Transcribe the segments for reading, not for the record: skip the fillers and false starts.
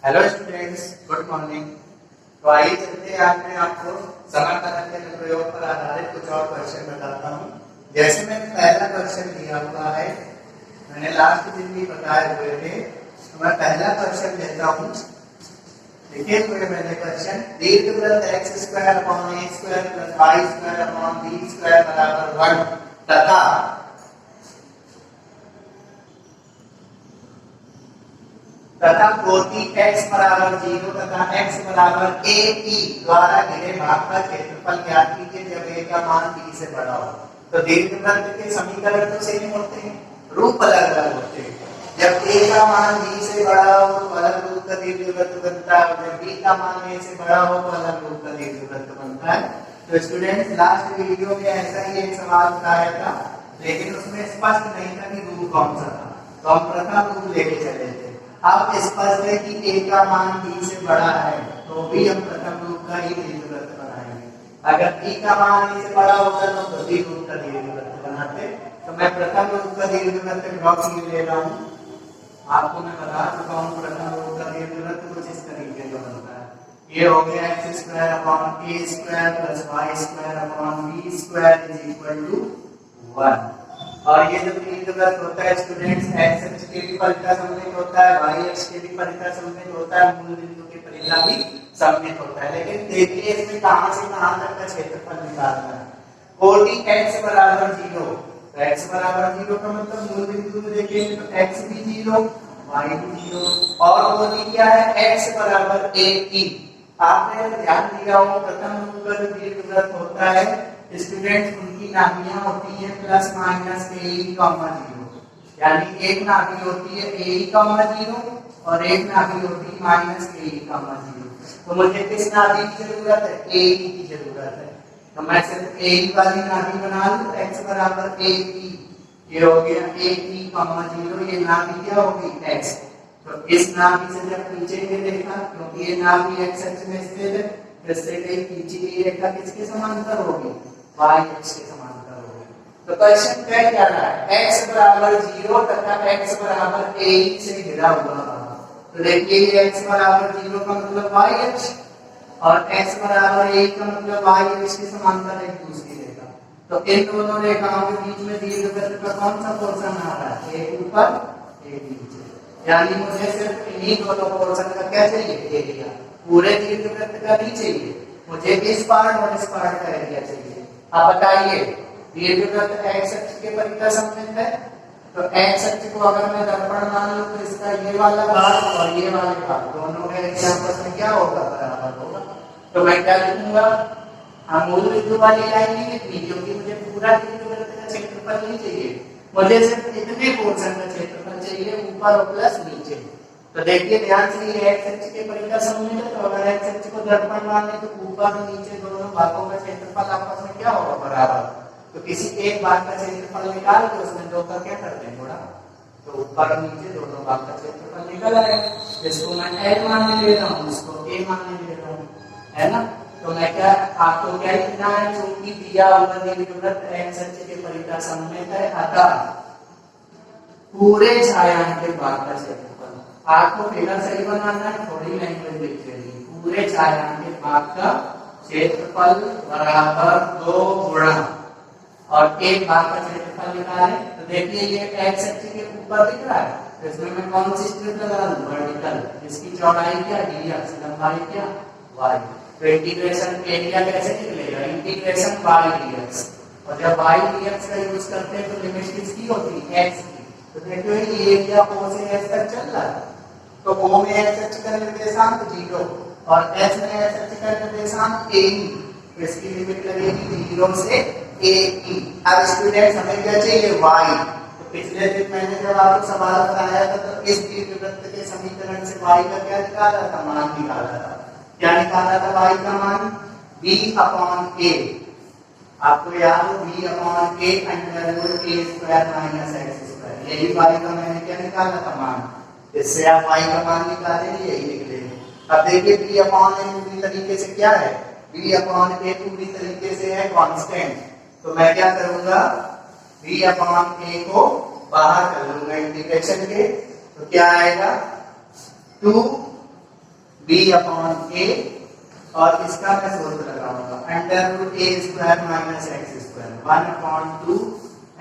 Hello students, good morning. तो आइए चलते हैं, आज मैं आपको समय पद्धति के प्रयोग पर आधारित कुछ और क्वेश्चन बताता हूँ। जैसे मैंने पहला क्वेश्चन दिया हुआ है, मैंने लास्ट दिन भी बताए हुए थे, तो मैं पहला क्वेश्चन लेता हूँ। लिखे हुए मैंने क्वेश्चन, दीर्घवृत्त x square upon a square plus y square upon b square बराबर 1 तथा कोटि x बराबर 0 तथा x बराबर a e द्वारा घिरे भाग का क्षेत्रफल ज्ञात कीजिए जब a का मान b से बड़ा हो। तो दीर्घवृत्त के समीकरण तो सेम होते हैं, रूप अलग अलग होते हैं। जब a का मान b से बड़ा हो तो अलग रूप का दीर्घवृत्त बनता है, जब b का मान a से बड़ा हो तो अलग रूप का दीर्घवृत्त बनता है। तो स्टूडेंट्स, लास्ट वीडियो में ऐसा ही एक सवाल बताया था, लेकिन उसमें स्पष्ट नहीं था कि रूप कौन सा था, तो हम प्रथम रूप लेके चले थे। अब स्पष्ट है कि a का मान b से बड़ा है तो भी हम प्रथम रूप का ही दीर्घवृत्त बनाएंगे। अगर b का मान a से बड़ा होता तो द्वितीय रूप का दीर्घवृत्त बनाते। तो मैं प्रथम रूप का दीर्घवृत्त ड्रॉ किए ले रहा हूँ। आपको मैं बता चुका हूँ प्रथम रूप का दीर्घवृत्त कुछ इस तरीके से बनता है। ये हो गया x square upon a square plus y square upon b square is equal to 1। और ये जो दीर्घवृत्त होता है स्टूडेंट्स, एक्स अक्ष के भी परिधि सममित होता है, वाई अक्ष के भी परिधि सममित होता है, मूल बिंदु की परिधि भी सममित होता है। लेकिन देखिए इसमें कहां से कहां तक का क्षेत्रफल निकालना है। कोटि x बराबर 0, तो x बराबर 0 का मतलब मूल बिंदु में देखेंगे तो x भी 0, y भी 0, और कोटि क्या है x बराबर a e। आपने ध्यान दिया हो प्रथम रूप का जो दीर्घवृत्त होता है स्टूडेंट्स, उनकी नाभियां होती है प्लस माइनस a e, 0, यानी एक नाभि होती है a e, 0 और एक नाभि होती है माइनस a e, 0। तो मुझे किस नाभि की जरूरत है? a e की जरूरत है। तो मैं सिर्फ a e वाली नाभि बना लूं, x बराबर a e, ये हो गया a e, 0, ये नाभि क्या होगी? x। तो इस नाभि से जब नीचे के देखा, क्योंकि ये नाभि x अक्ष में स्थित है, इससे कहीं खींची गई रेखा किसके समांतर होगी? y अक्ष के समांतर होगी। तो क्वेश्चन कह क्या रहा है? x बराबर 0 तथा x बराबर a e से घिरा हुआ है। तो देखिए ये x बराबर 0 का मतलब y अक्ष और x बराबर a का मतलब y अक्ष के समांतर एक दूसरी रेखा। तो इन दोनों रेखाओं के बीच में दीर्घवृत्त का कौन सा पोर्शन आ रहा है? एक ऊपर एक नीचे, यानी मुझे सिर्फ इन्हीं दोनों पोर्शन का क्या चाहिए? एरिया। पूरे दीर्घवृत्त का नहीं चाहिए मुझे, इस पार्ट और इस पार्ट का एरिया चाहिए। अब बताइए, दीर्घवृत्त x अक्ष के परिधि सममित है, तो x अक्ष को अगर मैं दर्पण मान लूं तो इसका ये वाला भाग और ये वाले भाग दोनों का एरिया आपस में क्या होगा? बराबर होगा। तो मैं क्या लिखूंगा? हम मूल बिंदु वाली लाइन नहीं लिखनी, क्योंकि मुझे पूरा दीर्घवृत्त का क्षेत्रफल नहीं चाहिए, मुझे सिर्फ इतने पोर्शन का क्षेत्रफल चाहिए, ऊपर और प्लस नीचे। तो देखिए ध्यान से, ये x अक्ष के परिधि सममित है, तो अगर x अक्ष को दर्पण मान ले तो ऊपर और नीचे दोनों भागों का क्षेत्रफल आपस में क्या होगा? बराबर। तो किसी एक भाग का क्षेत्रफल निकाल के उसमें दो का क्या करते हैं? गुणा। तो ऊपर और नीचे दोनों भाग का क्षेत्रफल निकल आएगा। इसको मैं l मानने ले रहा हूँ, इसको a मानने ले रहा हूँ, है ना? तो मैं क्या, आपको क्या लिखना है? चूंकि दिया हुआ दीर्घवृत्त x अक्ष के परिधि सममित है, अतः पूरे छायांकित भाग का क्षेत्रफल, आपको फिगर सही बनाना है, थोड़ी लैंग्वेज लिख लेनी। पूरे छायांकित भाग का क्षेत्रफल बराबर 2 गुणा और एक भाग का क्षेत्रफल निकालें। तो देखिए ये x अक्ष के ऊपर दिख रहा है, तो इसमें मैं कौन सी स्ट्रिप लगा दूं? वर्टिकल। इसकी चौड़ाई क्या? dx, लंबाई क्या? y। तो इंटीग्रेशन एरिया कैसे निकलेगा? इंटीग्रेशन y dx, और जब y dx का यूज करते हैं तो लिमिट किसकी होती है? x की। तो देखिए ये एरिया o से s तक चल रहा है, तो o में x अक्ष का निर्देशांक 0 और s में s अक्ष का निर्देशांक a e, तो इसकी लिमिट लगेगी 0 से a e। अब स्टूडेंट्स हमें क्या चाहिए? y। तो पिछले दिन मैंने जब आपको सवाल बताया था तो इस दीर्घवृत्त के समीकरण से y का क्या निकाला था? मान निकाला था। क्या निकाला था y का मान? b upon a। आपको याद हो b upon a under root a square minus x square, यही y का मैंने क्या निकाला था? मान। इससे आप y का मान निकालेंगे, यही निकलेगा। अब देखिए b अपॉन a पूरी तरीके से क्या है? b अपॉन a पूरी तरीके से है कांस्टेंट। तो मैं क्या करूंगा? b अपॉन a को बाहर कर लूंगा इंटीग्रेशन के, तो क्या आएगा? 2 b अपॉन a और इसका मैं सूत्र लगाऊंगा under root a square minus x square 1 upon 2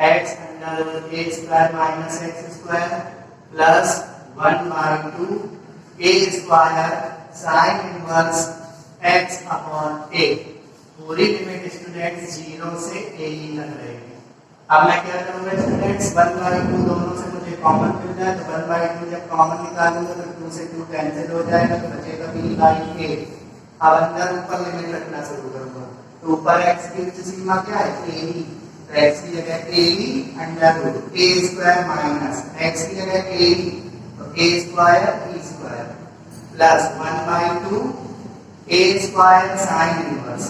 x under root a square minus x square plus 1 by 2 a square sine inverse x upon a. पूरी लिमिट स्टूडेंट्स 0 से a तक रहेगी। अब मैं क्या करूंगा स्टूडेंट्स 1 बाई 2 दोनों से मुझे कॉमन मिल जाए तो 1 बाई 2 जब कॉमन निकालूंगा तो 2 से 2 कैंसिल हो जाएगा तो बचेगा b बाई a। अब अंदर ऊपर लिमिट रखना शुरू करूंगा तो ऊपर x की उच्च सीमा क्या है a b तो x की जगह a b under root a square minus x की जगह a b तो a square e square plus 1 by 2 a square sine inverse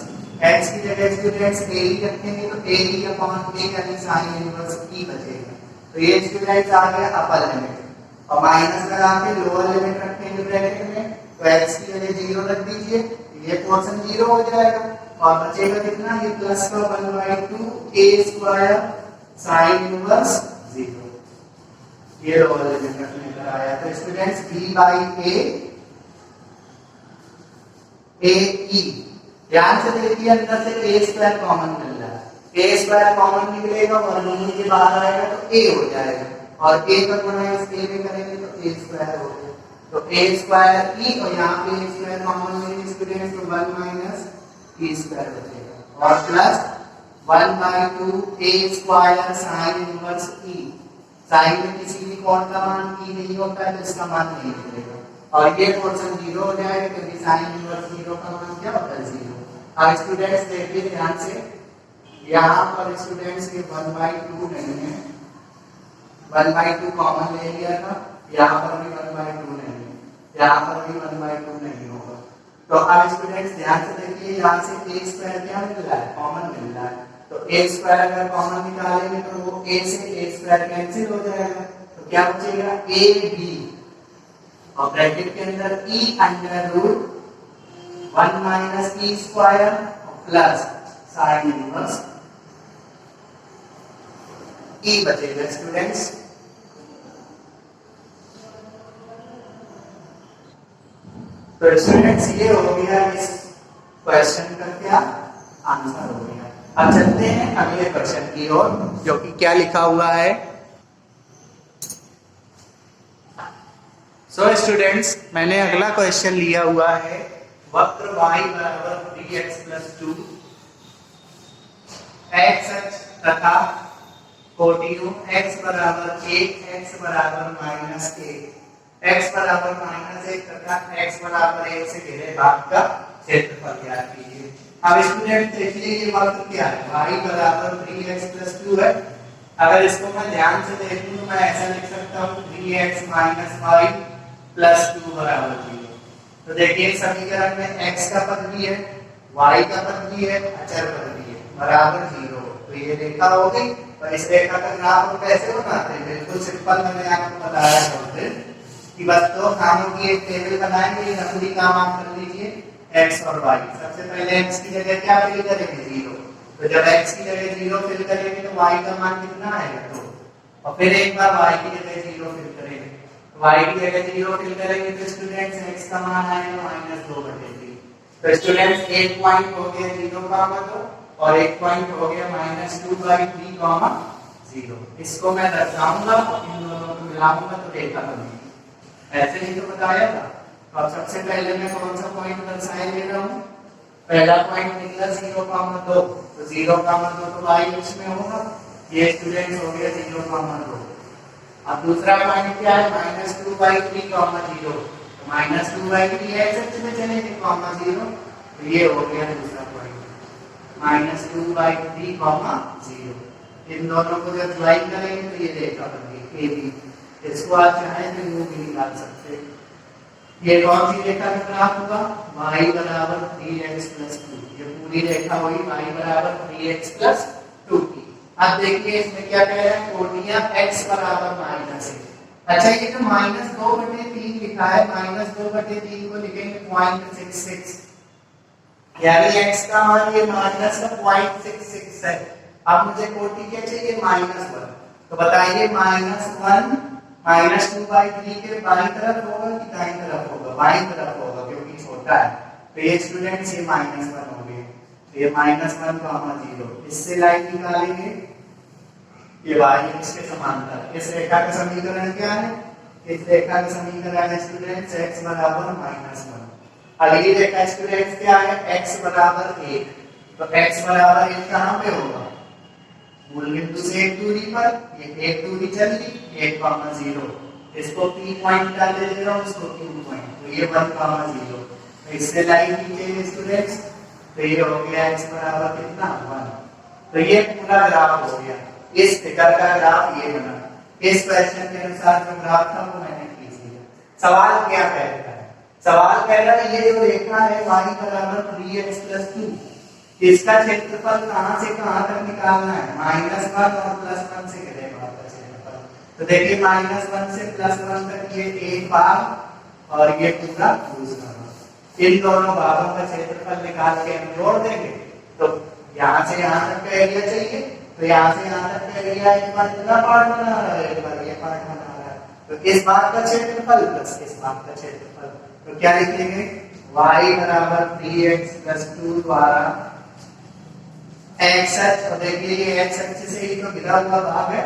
x की जगह स्टूडेंट्स a ही रखेंगे तो a ही अपॉन a यानी साइन इनवर्स e बचेगा। तो ये स्टूडेंट्स आ गया अपर लिमिट और माइनस लगा के लोअर लिमिट रखेंगे ब्रैकेट में तो x की जगह 0 रख दीजिए ये पोर्शन 0 हो जाएगा और बचेगा कितना ये प्लस का 1 by 2 a square sine inverse 0 ये लोअर लिमिट रखने पर आया। तो students b by a e ध्यान से देखिए अंदर से a स्क्वायर कॉमन मिल रहा है a स्क्वायर कॉमन निकलेगा वर्गमूल के बाहर आएगा तो a हो जाएगा और a का गुणा इस a में करेंगे तो a स्क्वायर हो गया तो a स्क्वायर e और यहाँ पे a स्क्वायर कॉमन लेंगे स्टूडेंट्स तो 1 माइनस e स्क्वायर बचेगा और plus 1 by 2 a square sine inverse e। Sine में किसी भी कोण का मान e नहीं होता है तो इसका मान नहीं निकलेगा और ये पोर्शन 0 हो जाएगा क्योंकि साइन इनवर्स 0 का मान क्या होता है 0। अब स्टूडेंट्स देखिए ध्यान से यहाँ पर स्टूडेंट्स के 1 बाई 2 नहीं है 1 बाई 2 कॉमन ले लिया था यहाँ पर भी 1 बाई 2 नहीं है यहाँ पर भी 1 बाई 2 नहीं होगा। तो अब स्टूडेंट्स ध्यान से देखिए यहाँ से a स्क्वायर क्या मिल रहा है कॉमन मिल रहा है तो a स्क्वायर अगर कॉमन निकालेंगे तो वो a से a स्क्वायर कैंसिल हो जाएगा तो क्या बचेगा a b और ब्रैकेट के अंदर e under root 1 minus e square plus sine inverse e बचेगा स्टूडेंट्स। तो स्टूडेंट्स ये हो गया इस क्वेश्चन का क्या आंसर हो गया। अब चलते हैं अगले क्वेश्चन की ओर जो कि क्या लिखा हुआ है। सो स्टूडेंट्स मैंने अगला क्वेश्चन लिया हुआ है वक्र y बराबर 3x प्लस 2 x तथा कोटियों x बराबर 1 x बराबर माइनस 1 x बराबर माइनस 1 तथा x बराबर 1 से घिरे भाग का क्षेत्रफल ज्ञात कीजिए। अब स्टूडेंट देखिए ये वक्र क्या है y बराबर 3x प्लस 2 है। अगर इसको मैं ध्यान से देखूं तो मैं ऐसा लिख सकता हूँ 3x माइनस y प्लस 2 बराबर 0। तो देखिए समीकरण में x का पद भी है y का पद भी है अचर पद भी है बराबर 0। तो ये रेखा हो गई और इस रेखा का ग्राफ हम कैसे बनाते हैं बिल्कुल सिंपल मैंने आपको बताया था कि बस दो खानों की एक टेबल बनाएंगे ये नकली काम आप कर लीजिए x और y। सबसे पहले x की जगह क्या फिल करेंगे 0 तो जब x की जगह 0 फिल करेंगे तो y का मान कितना आएगा 2 और फिर एक बार y की जगह 0 फिल करेंगे y की जगह 0 फिल करेंगे तो स्टूडेंट्स x का मान आएगा -2/3। तो स्टूडेंट्स एक पॉइंट हो गया 0,2 और एक पॉइंट हो गया -2/3, 0। इसको मैं दर्शाऊंगा इन दोनों को मिलाऊंगा तो रेखा बनेगी। ऐसे ही तो बताया था। तो अब सबसे पहले मैं कौन सा पॉइंट दर्शाए ले रहा हूँ पहला पॉइंट निकला 0,2 तो 0,2 तो y अक्ष में होगा ये स्टूडेंट्स हो गया 0,2। अब दूसरा पॉइंट क्या है -2/3, 0 तो -2/3 x अक्ष में चलेंगे 0 तो ये हो गया दूसरा पॉइंट -2/3, 0। इन दोनों को जब ज्वाइन करेंगे तो ये रेखा बन गई AB। इसको आप चाहें तो यूं भी निकाल सकते हैं। ये कौन सी रेखा का ग्राफ होगा y बराबर 3x प्लस 2 ये पूरी रेखा हुई y बराबर 3x प्लस 2 की। अब देखिए इसमें क्या कह रहा है कोणीय x बराबर -1। अच्छा ये जो -2/3 लिखा है -2/3 को लिखेंगे 0.66 यानी x का मान ये -0.66 है। अब मुझे कोटि क्या चाहिए -1 तो बताइए -1 -2/3 के बाईं तरफ होगा कि दाईं तरफ होगा बाईं तरफ होगा क्योंकि होता है। तो ये स्टूडेंट्स ये -1 हो गए, ये -1, 0। इससे लाइन निकालेंगे, ये y इसके समांतर। इस रेखा का समीकरण क्या है? इस रेखा का समीकरण है स्टूडेंट्स x बराबर -1। अगली रेखा स्टूडेंट्स क्या है? x बराबर 1। तो x बराबर 1 कहां पे होगा? मूल बिंदु से एक दूरी पर, ये एक दूरी चल ली, 1, 0। इसको P पॉइंट का ले ले रहा हूं, इसको Q पॉइंट, तो ये 1, 0। तो इससे लाइन खींचेंगे स्टूडेंट्स, तो ये हो गया x बराबर कितना? 1। तो ये पूरा ग्राफ हो गया। इस फिगर का ग्राफ ये बना। इस क्वेश्चन के अनुसार जो ग्राफ था वो मैंने खींच लिया। सवाल क्या कहता है? सवाल कह रहा है ये जो रेखा है y बराबर 3x + 2, इसका क्षेत्रफल कहां से कहां तक निकालना है? -1 और +1 से गिरेगा आपका क्षेत्रफल। तो देखिए -1 से +1 तक ये एक भाग और ये पूरा दूसरा भाग। इन दोनों भागों का क्षेत्रफल निकाल के हम जोड़ देंगे। तो यहां से यहां तक का एरिया चाहिए, तो यहां से यहां तक का एरिया एक बार इतना पार्ट बना रहा है, एक बार ये पार्ट बना रहा है। तो इस भाग का क्षेत्रफल प्लस इस भाग का क्षेत्रफल, तो क्या लिखेंगे? y बराबर 3x + 2 द्वारा x अक्ष, और देखिए ये x अक्ष से ही तो घिरा हुआ भाग है,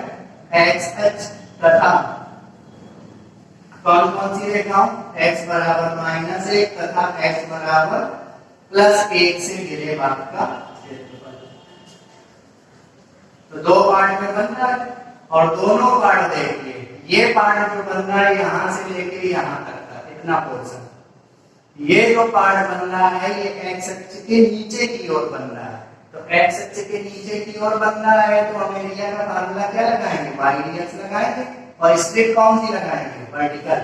x अक्ष तथा कौन कौन सी रेखाओं? x बराबर -1 तथा x बराबर +1 से घिरे भाग का क्षेत्रफल। तो दो पार्ट में बन रहा है, और दोनों पार्ट देखिए, ये पार्ट जो बन रहा है यहां से लेके यहां तक का इतना पोर्शन, ये जो पार्ट बन रहा है ये x अक्ष के नीचे की ओर बन रहा है। तो x अक्ष के नीचे की ओर बन रहा है, तो हम एरिया का फार्मूला क्या लगाएंगे? y dx लगाएंगे, और स्ट्रिप कौन सी लगाएंगे? वर्टिकल,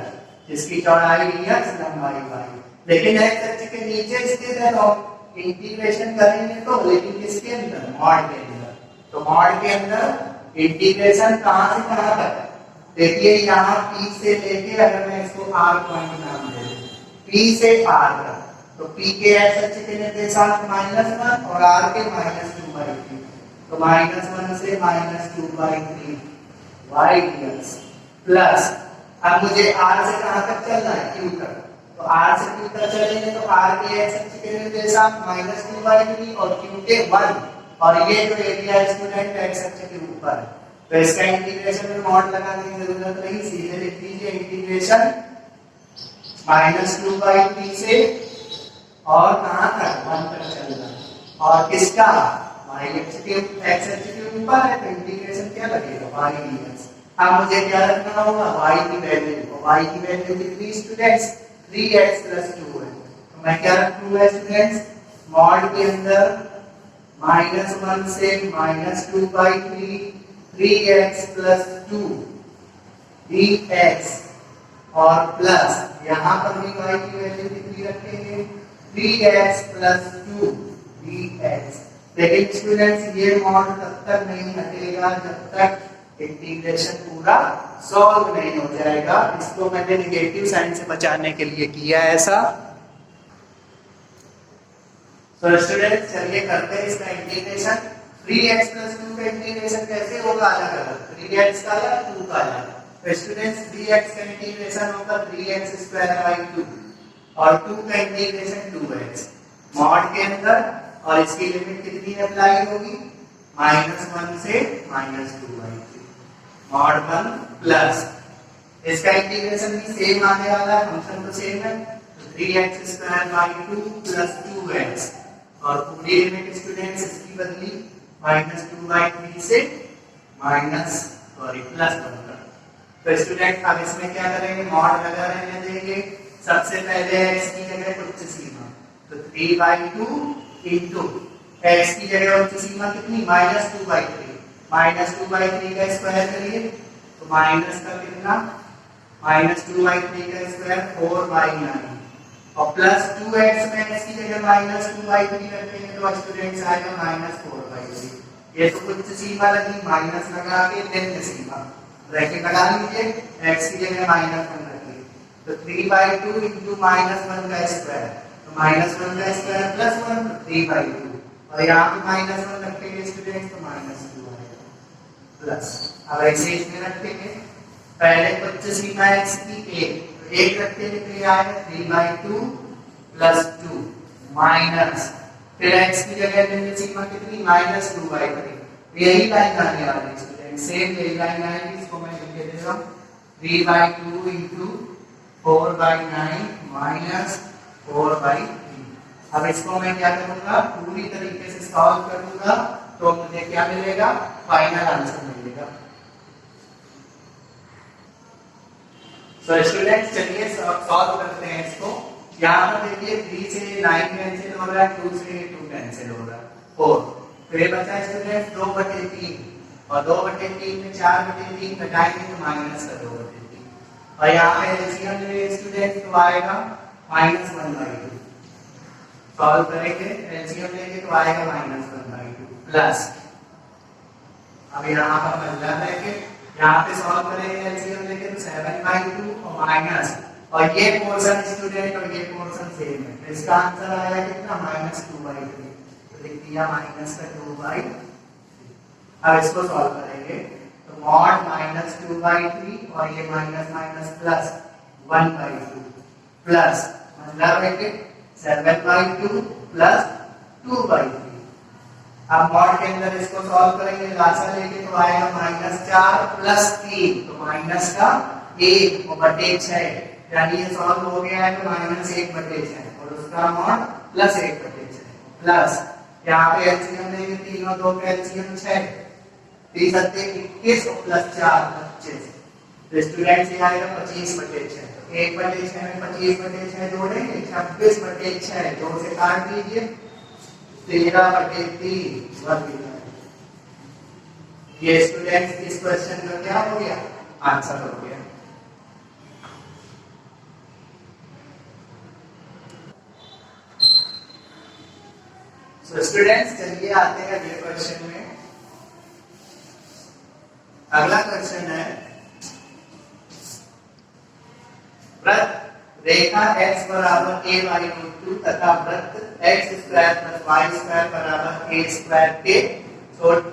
जिसकी चौड़ाई dx लंबाई y। लेकिन x अक्ष के नीचे स्थित है, तो इंटीग्रेशन करेंगे तो, लेकिन किसके अंदर? मॉड के अंदर। तो मॉड के अंदर इंटीग्रेशन कहां से कहां तक? देखिए यहाँ P से लेके, अगर मैं इसको R पॉइंट नाम दे दूं, P से R तक, तो P के x अक्ष के निर्देशांक -1 और R के -2/3, तो -1 से -2/3 y dx प्लस, अब मुझे R से कहां तक चलना है? Q तक। तो R से Q तक चलेंगे तो R के x अक्ष के निर्देशांक -2/3 और Q के 1, और ये जो एरिया स्टूडेंट x अक्ष के ऊपर है, तो इसका इंटीग्रेशन में मॉड लगाने की जरूरत नहीं, सीधे लिख दीजिए इंटीग्रेशन -2/3 से और कहां तक? 1 तक चलना, और किसका? y अक्ष के x अक्ष के ऊपर है, तो इंटीग्रेशन क्या लगेगा? y dx। अब मुझे क्या रखना होगा? y की वैल्यू, तो y की वैल्यू कितनी स्टूडेंट्स? 3x + 2 है। तो मैं क्या रखूंगा स्टूडेंट्स? मॉड के अंदर -1 से -2/3 3x + 2 dx, और प्लस यहां पर भी y की वैल्यू कितनी रखेंगे? 3x + 2 dx। लेकिन स्टूडेंट्स ये मॉड तब तक नहीं हटेगा जब तक इंटीग्रेशन पूरा सॉल्व नहीं हो जाएगा। इसको मैंने नेगेटिव साइन से बचाने के लिए किया ऐसा। तो स्टूडेंट्स चलिए करते हैं इसका इंटीग्रेशन। 3x + 2 का इंटीग्रेशन कैसे होगा? अलग अलग, 3x का अलग, 2 का अलग। तो स्टूडेंट्स dx का इंटीग्रेशन होगा 3x² / 2 और 2 का इंटीग्रेशन 2x मॉड के अंदर, और इसकी लिमिट कितनी अप्लाई होगी? -1 से -2/3 मॉड 1 प्लस इसका इंटीग्रेशन भी सेम आने वाला है, फंक्शन तो सेम है, तो 3x² / 2 + 2x, और पूरी लिमिट स्टूडेंट्स इसकी बदली -2/3 से +1 तक। तो स्टूडेंट अब इसमें क्या करेंगे? मॉड लगा रहने देंगे। सबसे पहले x की जगह उच्च सीमा, तो 3/2 इंटू x की जगह उच्च सीमा कितनी? -2/3, -2/3 का स्क्वायर करिए, तो माइनस का कितना? -2/3 का स्क्वायर 4/9, और प्लस 2x में x की जगह -2/3 रखेंगे तो स्टूडेंट्स आएगा -4/3। ये तो उच्च सीमा लगी, माइनस लगा के निम्न सीमा ब्रैकेट लगा लीजिए, x की जगह -1 रखिए, तो 3/2 इंटू -1 का स्क्वायर, तो -1 का स्क्वायर +1, तो 3/2, और यहाँ पे -1 रखेंगे स्टूडेंट्स तो -2 आएगा प्लस। अब ऐसे इसमें रखेंगे, पहले उच्च सीमा x की 1, तो 1 रखेंगे तो ये आएगा 3/2 प्लस 2 माइनस, फिर x की जगह लेंगे सीमा कितनी -2/3, यही लाइन आने वाली है स्टूडेंट, सेम यही लाइन आएगी, इसको मैं लिख के दे रहा हूं 3/2 इंटू 4/9 माइनस 4/3। अब इसको मैं क्या करूंगा, पूरी तरीके से सॉल्व करूंगा तो मुझे क्या मिलेगा, फाइनल आंसर मिलेगा। सो स्टूडेंट्स चलिए सॉल्व करते हैं इसको। यहाँ पर देखिए 3 से 9 कैंसिल हो रहा है, 2 से 2 कैंसिल हो रहा है, 4, तो ये बचा स्टूडेंट्स 2/3, और 2/3 में 4/3 घटाएंगे तो माइनस का 2/3, और यहाँ पे एलसीएम ले स्टूडेंट्स तो आएगा -1/2, सॉल्व करेंगे एलसीएम लेंगे तो आएगा -1/2 प्लस, अब यहाँ पर बदला लेंगे, यहाँ पे सॉल्व करेंगे एलसीएम लेके तो 7/2 और माइनस, और ये पोर्शन स्टूडेंट और ये पोर्शन सेम है, तो इसका आंसर आया कितना -2/3, तो लिख दिया -2/3। अब इसको सॉल्व करेंगे तो मॉड -2/3 और ये माइनस माइनस प्लस 1/2 प्लस मतलब है कि 7/2 प्लस 2/3। अब मॉड के अंदर इसको सॉल्व करेंगे, लासा लेके तो आएगा -4 प्लस 3, तो माइनस का 1 और बटे 6, यानी ये सॉल्व हो गया है तो -1/6, और उसका मॉड प्लस 1/6 प्लस, यहाँ पे एलसीएम लेंगे 3 और 2 का एलसीएम 6, 3 सत्ते 21 और प्लस 4 25, तो स्टूडेंट्स ये आएगा 25/6, 1/6 में 25/6 जोड़ेंगे 26/6, 2 से काट दीजिए 13/3 वर्ग मीटर। ये स्टूडेंट्स इस क्वेश्चन का क्या हो गया, आंसर हो गया। सो स्टूडेंट्स चलिए आते हैं अगले क्वेश्चन में। अगला क्वेश्चन है, वृत्त रेखा x बराबर a/√2 तथा वृत्त x² + y² बराबर a² के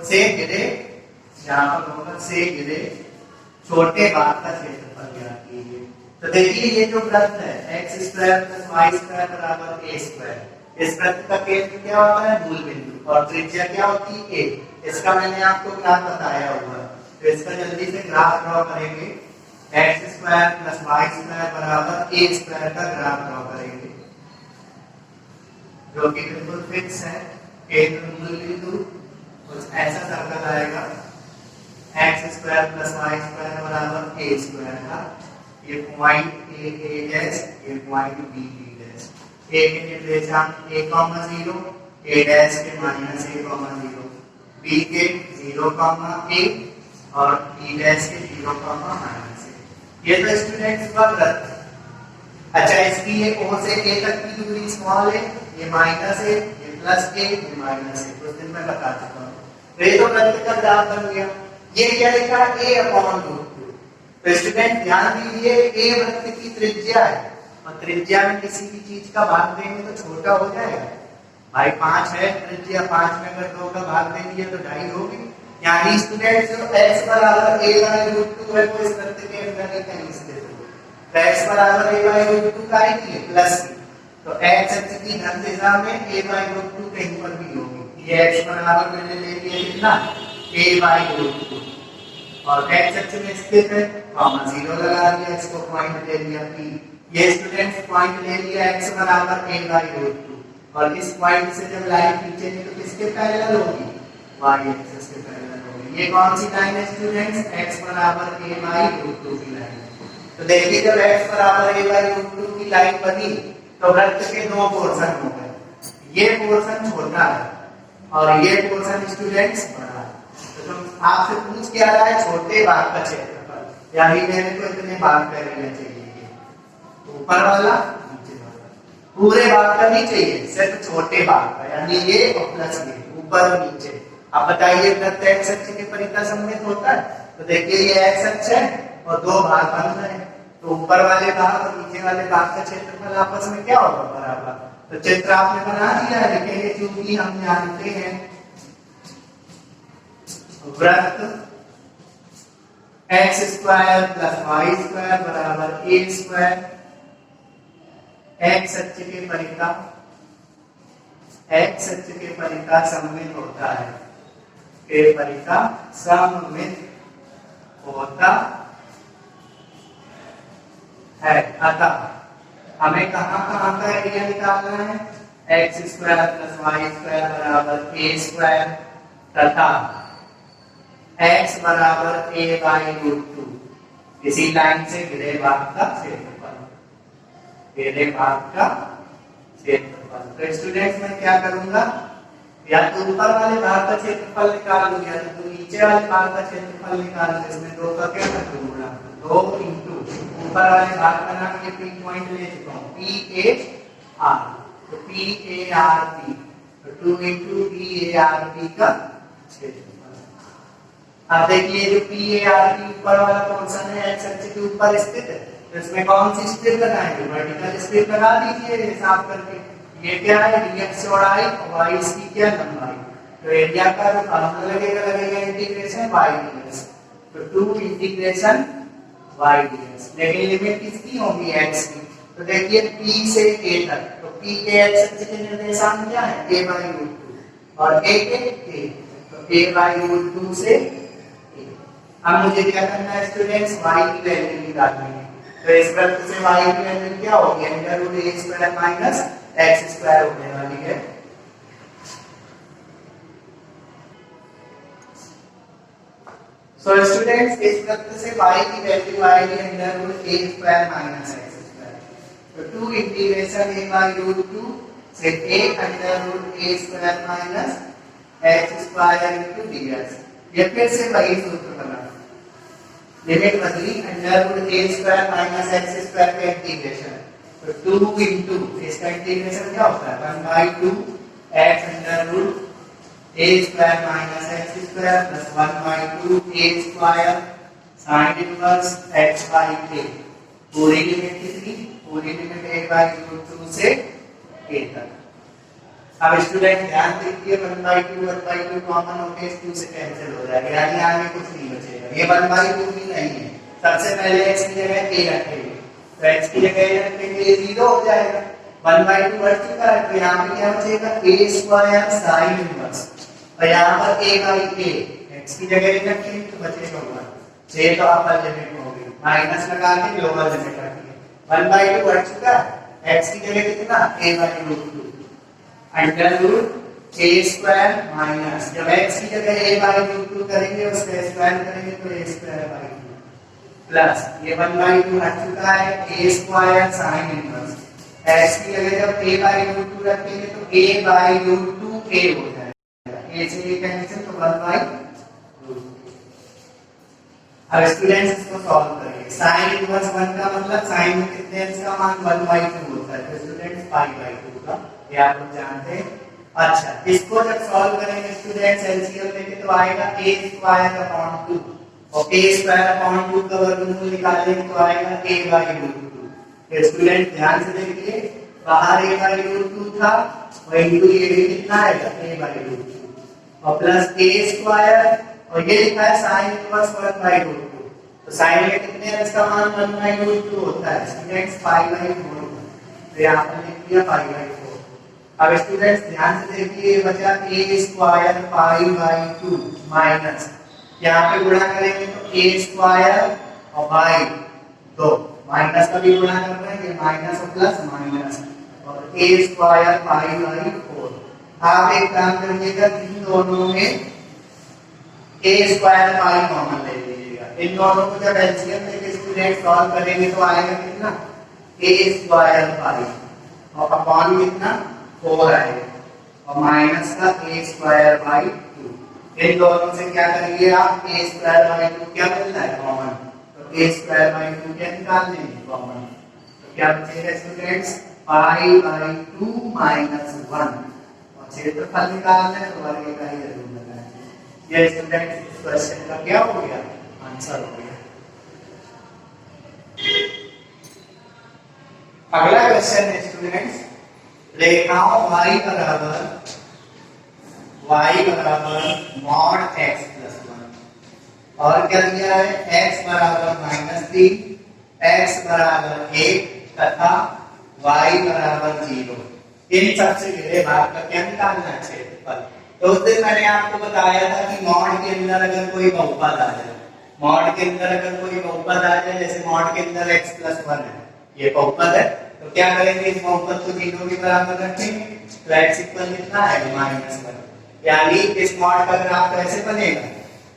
से घिरे, यहाँ पर होगा से घिरे छोटे भाग का क्षेत्रफल ज्ञात कीजिए। तो देखिए ये जो वृत्त है x² + y² बराबर a², इस वृत्त का केंद्र क्या होता है, मूल बिंदु, और त्रिज्या क्या होती है a। इसका मैंने आपको ग्राफ बताया हुआ है, तो इसका जल्दी से ग्राफ ड्रॉ करेंगे, x² + y² बराबर a² का ग्राफ ड्रॉ करेंगे, जो कि बिल्कुल फिक्स है, केंद्र मूल बिंदु, कुछ ऐसा सर्कल आएगा, x² + y² बराबर a² का, ये पॉइंट a डैश, ये पॉइंट b डैश, a के निर्देशांक a, 0, a डैश के -a, 0, b के 0, a और b डैश के 0, -a। ये तो स्टूडेंट्स का वृत्त। अच्छा, इसकी ये o से a तक की दूरी स्मॉल है, ये -a, ये +a, ये -a, उस दिन मैं बता चुका हूँ। तो ये तो वृत्त का ग्राफ बन गया। ये क्या लिखा है, a/√2। तो स्टूडेंट ध्यान दीजिए, a वृत्त की त्रिज्या है, और त्रिज्या में किसी भी चीज का भाग देंगे तो छोटा हो जाएगा। भाई 5 है त्रिज्या, 5 में अगर 2 का भाग दे दिया तो 2.5 होगी। यानी स्टूडेंट्स जो x बराबर a/√2 है वो इस वृत्त के अंदर ही कहीं स्थित है। x बराबर a/√2 का ही है प्लस, तो x अक्ष की धन दिशा में a/√2 कहीं पर भी होगी। ये x बराबर मैंने ले लिया कितना, a/√2, और x अक्ष में स्थित है, 0 लगा दिया, इसको पॉइंट ले लिया p। ये स्टूडेंट्स पॉइंट ले लिया x बराबर a/√2, और इस पॉइंट से जब लाइन खींचेंगे तो किसके पैरेलल होगी, y एक्सिस के पैरेलल होगी। ये कौन सी लाइन है स्टूडेंट्स, x बराबर a/√2 की लाइन। तो देखिए जब x बराबर a/√2 की लाइन बनी तो वृत्त के दो पोर्शन हो गए, ये पोर्शन छोटा है और ये पोर्शन स्टूडेंट्स बड़ा है। तो तुम आपसे पूछ क्या रहा है, छोटे भाग का क्षेत्रफल, यानी मेरे को इतने भाग का एरिया चाहिए, ऊपर वाला नीचे वाला, पूरे भाग का नहीं चाहिए, सिर्फ छोटे भाग का, यानी ये और प्लस ये, ऊपर और नीचे। अब बताइए वृत्त x अक्ष के परितः सममित होता है, तो देखिए ये x अक्ष है और दो भाग बन रहे हैं, तो ऊपर वाले भाग और नीचे वाले भाग का क्षेत्रफल आपस में क्या होगा, बराबर। तो चित्र आपने बना दिया है, लिखेंगे क्योंकि हम जानते हैं वृत्त x² + y² बराबर a² x अक्ष के परिता सममित होता है, के परिता सममित होता है। अतः हमें कहाँ कहाँ का एरिया निकालना है, x square plus y square बराबर ए स्क्वायर तथा एक्स बराबर ए बाई रूट 2 इसी लाइन से घिरे भाग का क्षेत्रफल, घिरे भाग का क्षेत्रफल। तो स्टूडेंट्स मैं क्या करूंगा, या तो ऊपर वाले भाग का क्षेत्रफल निकाल लूं या तो नीचे वाले भाग का क्षेत्रफल निकाल लूं। इसमें 2 का क्या करूंगा, 2 इंटू ऊपर वाले भाग का नाम ये पी पॉइंट ले चुका हूं, पी ए आर, तो पी ए आर पी, तो 2 into P A R P का क्षेत्रफल। अब देखिए जो पी ए आर पी ऊपर वाला फंक्शन है एक्स अक्ष के ऊपर स्थित है, तो इसमें कौन सी स्ट्रिप लगाएंगे, वर्टिकल स्ट्रिप लगा दीजिए हिसाब करके। ये क्या है, dx चौड़ाई और y इसकी क्या लंबाई, तो एरिया का जो फार्मूला लगेगा इंटीग्रेशन y dx, तो 2 इंटीग्रेशन y dx। लेकिन लिमिट किसकी होगी, x की। तो देखिए p से a तक, तो p के x अक्ष के निर्देशांक क्या है, a by root 2 और a के a, तो a by root 2 से a। अब मुझे क्या करना है स्टूडेंट्स, y की वैल्यू निकालनी है। तो इस वक्त से y की वैल्यू क्या होगी, under root a square minus x square होने वाली है। सो स्टूडेंट्स इस वक्त से y की वैल्यू आएगी under root a square minus x square, तो 2 इंटीग्रेशन a बाय रूट 2 से a under root a square minus x square into dx। ये फिर से वही सूत्र बना, लिमिट बदली, under root a square minus x square का इंटीग्रेशन, तो 2 इंटू इसका इंटीग्रेशन क्या होता है, 1/2 x under root a square minus x square plus 1/2 a square sine inverse x by a। पूरी लिमिट कितनी, पूरी लिमिट a बाई रूट 2 से a तक। अब स्टूडेंट ध्यान दीजिए, 1/2 कॉमन होके इस 2 से कैंसिल हो जाएगा, यानी आगे कुछ नहीं बचेगा। ये 1/2 भी नहीं है, सबसे पहले x की जगह a रखेंगे, तो x की जगह a रखेंगे, ये 0 हो जाएगा। 1/2 बढ़ चुका है, तो यहाँ पे क्या बचेगा, a स्क्वायर साइन इनवर्स, और यहाँ पर a बाई a, x की जगह a रखेंगे तो बचेगा 1। ये तो अपर लिमिट होगी, माइनस लगा के लोअर लिमिट रखिए। 1/2 बढ़ चुका है, x की जगह कितना, a by root 2 under root a square minus, जब x की जगह a बाई रूट 2 करेंगे उसका स्क्वायर करेंगे तो a स्क्वायर बाई 2 प्लस ये 1/2 हट चुका है, a square sine inverse, x की जगह जब a बाई रूट 2 रखेंगे तो a बाई रूट 2 a हो जाएगा, a से a कैंसिल तो 1/2। अब स्टूडेंट्स इसको सॉल्व करिए, साइन इनवर्स 1 का मतलब साइन में कितने अंश का मान 1/2 होता है, तो स्टूडेंट्स π/2 का, ये आप लोग जानते हैं। अच्छा, इसको जब सॉल्व करेंगे स्टूडेंट्स एलसीएम लेके तो आएगा a स्क्वायर अपॉन 2, और a स्क्वायर अपॉन 2 का वर्गमूल निकालेंगे तो आएगा a बाई रूट 2। तो स्टूडेंट ध्यान से देखिए, बाहर a बाई रूट 2 था और इनटू ये भी कितना आएगा, a बाई रूट 2 और प्लस a स्क्वायर, और ये लिखा है साइन इनवर्स 1/√2, तो साइन में कितने अंश का मान 1/√2 होता है स्टूडेंट्स, π/4, तो यहाँ पर लिख दिया π/4। अब स्टूडेंट्स ध्यान से देखिए, बचा a स्क्वायर π/2 माइनस, यहाँ पे गुणा करेंगे तो a स्क्वायर और बाई 2, माइनस का भी गुणा कर रहे हैं, ये माइनस और प्लस माइनस, और a स्क्वायर π/4। आप एक काम करिएगा, इन दोनों में a स्क्वायर पाई कॉमन ले लीजिएगा, इन दोनों को जब एलसीएम लेके स्टूडेंट सॉल्व करेंगे तो आएगा कितना, a स्क्वायर पाई और अपॉन कितना 4 आएगा, और माइनस का a स्क्वायर बाई 2। इन दोनों से क्या करेंगे आप, a स्क्वायर बाई 2 क्या मिलता है कॉमन, तो a स्क्वायर बाई 2 क्या निकाल लेंगे कॉमन, तो क्या बचेगा स्टूडेंट्स π/2 माइनस 1, और क्षेत्रफल निकालना है तो वर्ग का ही जरूर लगाएंगे। ये स्टूडेंट इस क्वेश्चन का क्या हो गया, आंसर हो गया। अगला क्वेश्चन है स्टूडेंट्स, रेखाओं y बराबर mod x प्लस 1 और क्या दिया है, x बराबर -3, x बराबर 1 तथा y बराबर 0, इन सबसे घिरे भाग का क्या निकालना है? क्षेत्रफल। तो उस दिन मैंने आपको बताया था कि मॉड के अंदर अगर कोई बहुपद आ जाए, मॉड के अंदर अगर कोई बहुपद आ जाए, जैसे मॉड के अंदर x+1 है, ये बहुपद है, तो क्या करेंगे? इस बहुपद को 0 के बराबर रखेंगे, तो x इक्वल कितना है? -1। यानी इस मॉड का ग्राफ कैसे बनेगा?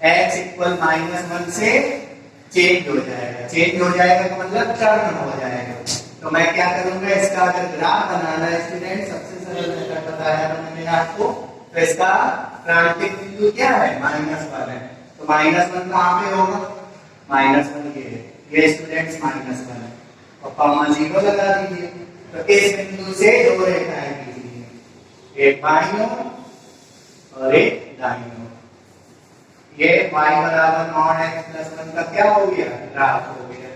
x इक्वल -1 से चेंज हो जाएगा, चेंज हो जाएगा का मतलब टर्न हो जाएगा। तो मैं क्या करूंगा? इसका अगर ग्राफ बनाना है स्टूडेंट, सबसे सरल मेथड बताया था मैंने आपको, तो इसका क्रांतिक बिंदु क्या है? -1 है। तो -1 कहाँ पे होगा? -1 ये स्टूडेंट्स -1 है, और कॉमा 0 लगा दीजिए। तो इस बिंदु से दो रेखाएं खींचिए, एक बाईं ओर और एक दाईं ओर। ये y बराबर mod x+1 का क्या हो गया? ग्राफ हो गया।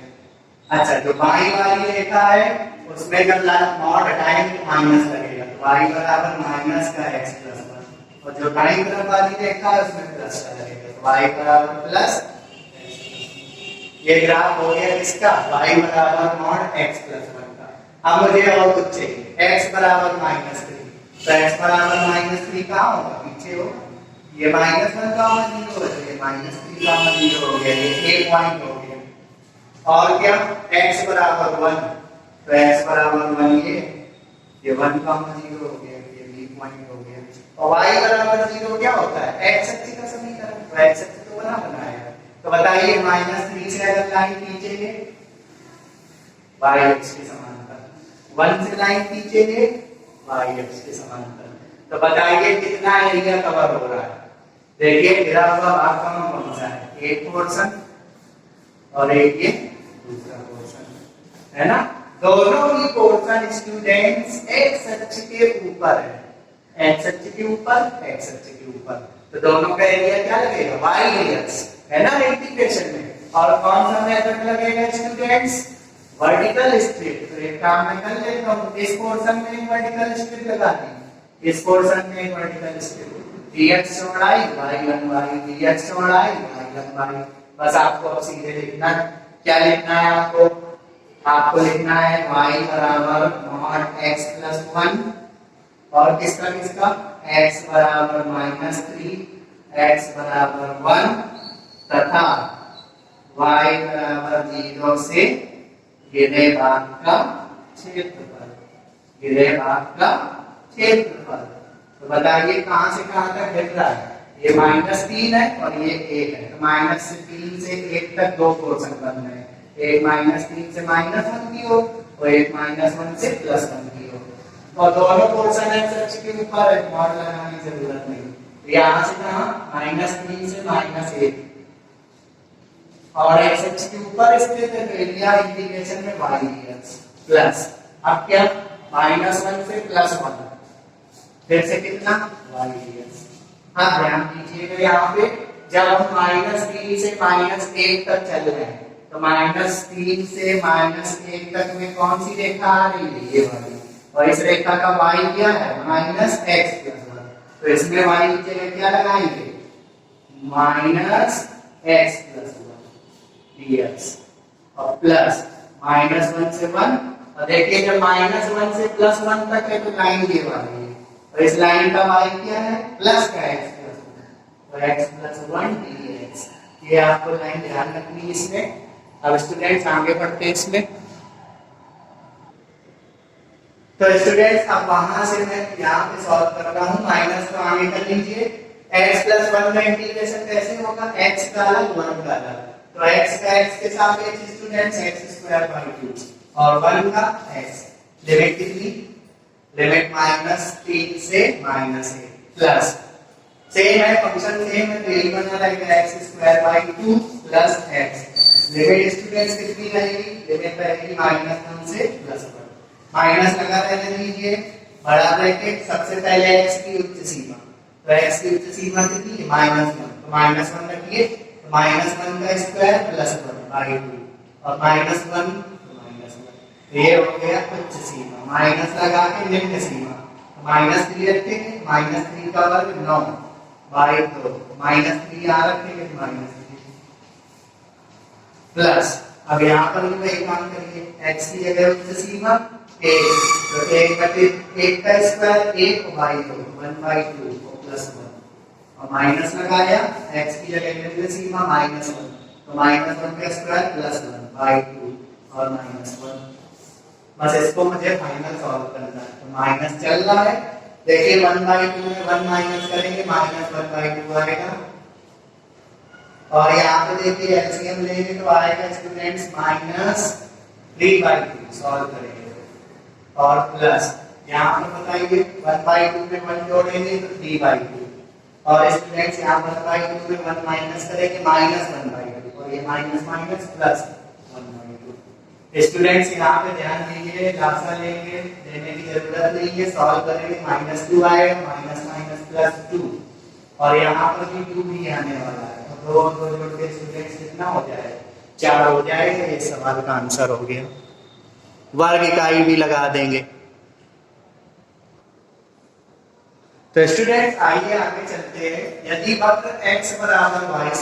अच्छा, जो बाईं वाली रेखा है उसमें जब मॉड हटाएंगे तो माइनस लगेगा, तो y बराबर माइनस का x+1, और जो दाईं तरफ वाली रेखा है उसमें प्लस का लगेगा, तो y बराबर प्लस। ये ग्राफ हो गया किसका? y बराबर mod x+1 का। अब मुझे और कुछ चाहिए, x बराबर -3, तो x बराबर -3 कहाँ होगा? पीछे होगा। ये -1 का 0 है, ये -3 का 0 हो गया, ये एक पॉइंट हो गया। और क्या? x बराबर 1, तो x बराबर 1 ये 1 का 0 हो गया, ये बी पॉइंट हो गया। और y बराबर 0 क्या होता है? x अक्ष का समीकरण, तो x अक्ष तो बना बनाया। तो बताइए -3 से अगर लाइन खींचेंगे y अक्ष के समांतर, 1 से लाइन खींचेंगे y अक्ष के समांतर, तो बताइए कितना एरिया कवर हो रहा है? देखिए घिरा हुआ भाग कौन सा है? एक पोर्शन और एक ये दूसरा पोर्शन है ना। दोनों ही पोर्शन स्टूडेंट्स एक्स अक्ष के ऊपर है, एक्स अक्ष के ऊपर, एक्स अक्ष के ऊपर, तो दोनों का एरिया क्या लगेगा? वाई एक्स है ना इंटीग्रेशन में। और कौन सा मेथड लगेगा स्टूडेंट्स? Vertical strip. तो एक काम मैं कर लेता हूँ, इस पोर्शन में एक वर्टिकल स्ट्रिप लगा दी, इस पोर्शन में एक वर्टिकल स्ट्रिप, dx चौड़ाई y लंबाई, dx चौड़ाई y लंबाई। बस आपको अब सीधे लिखना है, क्या लिखना है आपको? आपको लिखना है y बराबर mod x+1 और किसका किसका? x बराबर -3, x बराबर 1 तथा y बराबर 0 से घिरे भाग का क्षेत्रफल, घिरे भाग का क्षेत्रफल। तो बताइए कहां से कहां तक घट रहा है? ये -3 है और ये 1 है, तो -3 से 1 तक दो पोर्शन बन रहे हैं, एक -3 से -1 की ओर और एक -1 से +1 की ओर, और दोनों पोर्शन एक्स अक्ष के ऊपर है, मॉड लगाने की जरूरत नहीं। तो यहाँ से कहां? -3 से -1 और एक्स अक्ष के ऊपर स्थित है, तो एरिया इंटीग्रेशन में y dx प्लस, अब क्या? -1 से +1, फिर से कितना? y dx। हाँ ध्यान दीजिएगा यहाँ पे, जब हम -3 से -1 तक चल रहे हैं, तो -3 से -1 तक में कौन सी रेखा आ रही है? ये वाली, और इस रेखा का y क्या है? -x+1, तो इसमें y नीचे में क्या लगाएंगे? -x+1 dx और प्लस -1 से 1, और देखिए जब -1 से +1 तक है तो लाइन ये वाली है, और इस लाइन का y क्या है? प्लस का x+1, तो x+1 dx। ये आपको लाइन ध्यान रखनी है इसमें। अब स्टूडेंट्स आगे बढ़ते हैं इसमें। तो स्टूडेंट्स अब वहां से मैं यहाँ पे सॉल्व कर रहा हूँ, माइनस को आगे कर लीजिए। x+1 का इंटीग्रेशन कैसे होगा? x का अलग 1 का अलग, तो x का x के सापेक्ष स्टूडेंट्स x² 2 और 1 का x, लिमिट कितनी? लिमिट -3 से -1 प्लस, सेम है फंक्शन सेम है, तो यही बना रहेगा x² 2 plus x। Limit students कितनी रहेगी? लिमिट रहेगी -1 से +1, माइनस लगा रहने दीजिए, बड़ा ब्रैकेट, सबसे पहले x की उच्च सीमा, तो x की उच्च सीमा कितनी है? -1, तो -1 रखिए, तो -1 का स्क्वायर +1/2 और -1 तो -1, ये हो गया उच्च सीमा, माइनस लगा के निम्न सीमा, तो -3 रखेंगे, -3 का वर्ग 9/2, -3 यहाँ रखेंगे, -3 प्लस, अब यहाँ पर भी वही काम करिए, x की जगह उच्च सीमा 1, तो 1 का स्क्वायर 1 बाई 2 1/2 प्लस 1 और माइनस लगाया, x की जगह निम्न सीमा -1, तो -1 का स्क्वायर प्लस 1/2 और -1। बस इसको मुझे फाइनल सॉल्व करना है। तो माइनस चल रहा है, देखिए 1/2 में 1 माइनस करेंगे -1/2 आएगा और यहाँ पे देखिए एलसीएम लेंगे तो आएगा स्टूडेंट्स -3/2 सॉल्व करेंगे और प्लस यहाँ पर बताइए 1/2 में 1 जोड़ेंगे तो 3/2 और स्टूडेंट्स यहाँ 1/2 में 1 माइनस करेंगे -1/2 और ये माइनस माइनस प्लस 1/2। स्टूडेंट्स यहाँ पे ध्यान दीजिए, लासा लेंगे, लेने की जरूरत नहीं है, सॉल्व करेंगे -2 आएगा -2 और यहाँ पर भी 2 भी आने वाला है, तो 2 और 2 जोड़ के स्टूडेंट्स कितना हो जाएगा 4 हो जाएगा। ये सवाल का आंसर हो गया। वर्ग इकाई भी लगा देंगे। तो स्टूडेंट्स आइए आगे चलते हैं। यदि वक्र x बराबर y²,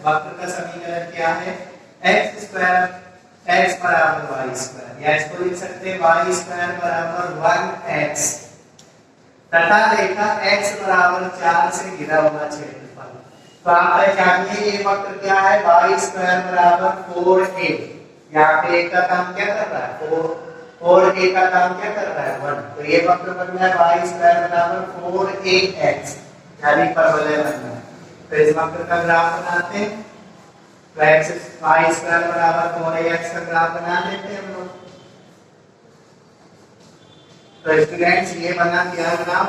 वक्र का समीकरण क्या है x² x बराबर y², या इसको लिख सकते हैं y² बराबर 1x तथा रेखा x बराबर 4 से घिरा हुआ क्षेत्रफल। तो आप पहचानिए ये वक्र क्या है, y² बराबर 4a, यहाँ पे a का काम क्या कर रहा है 4a का काम क्या कर रहा है 1, तो ये वक्र बन रहा है y² बराबर 4ax, यानी परवलय बन रहा है। तो इस वक्र का ग्राफ बनाते हैं, तो y² बराबर 4ax का ग्राफ बना देते हैं हम लोग। तो स्टूडेंट्स ये बना क्या ग्राफ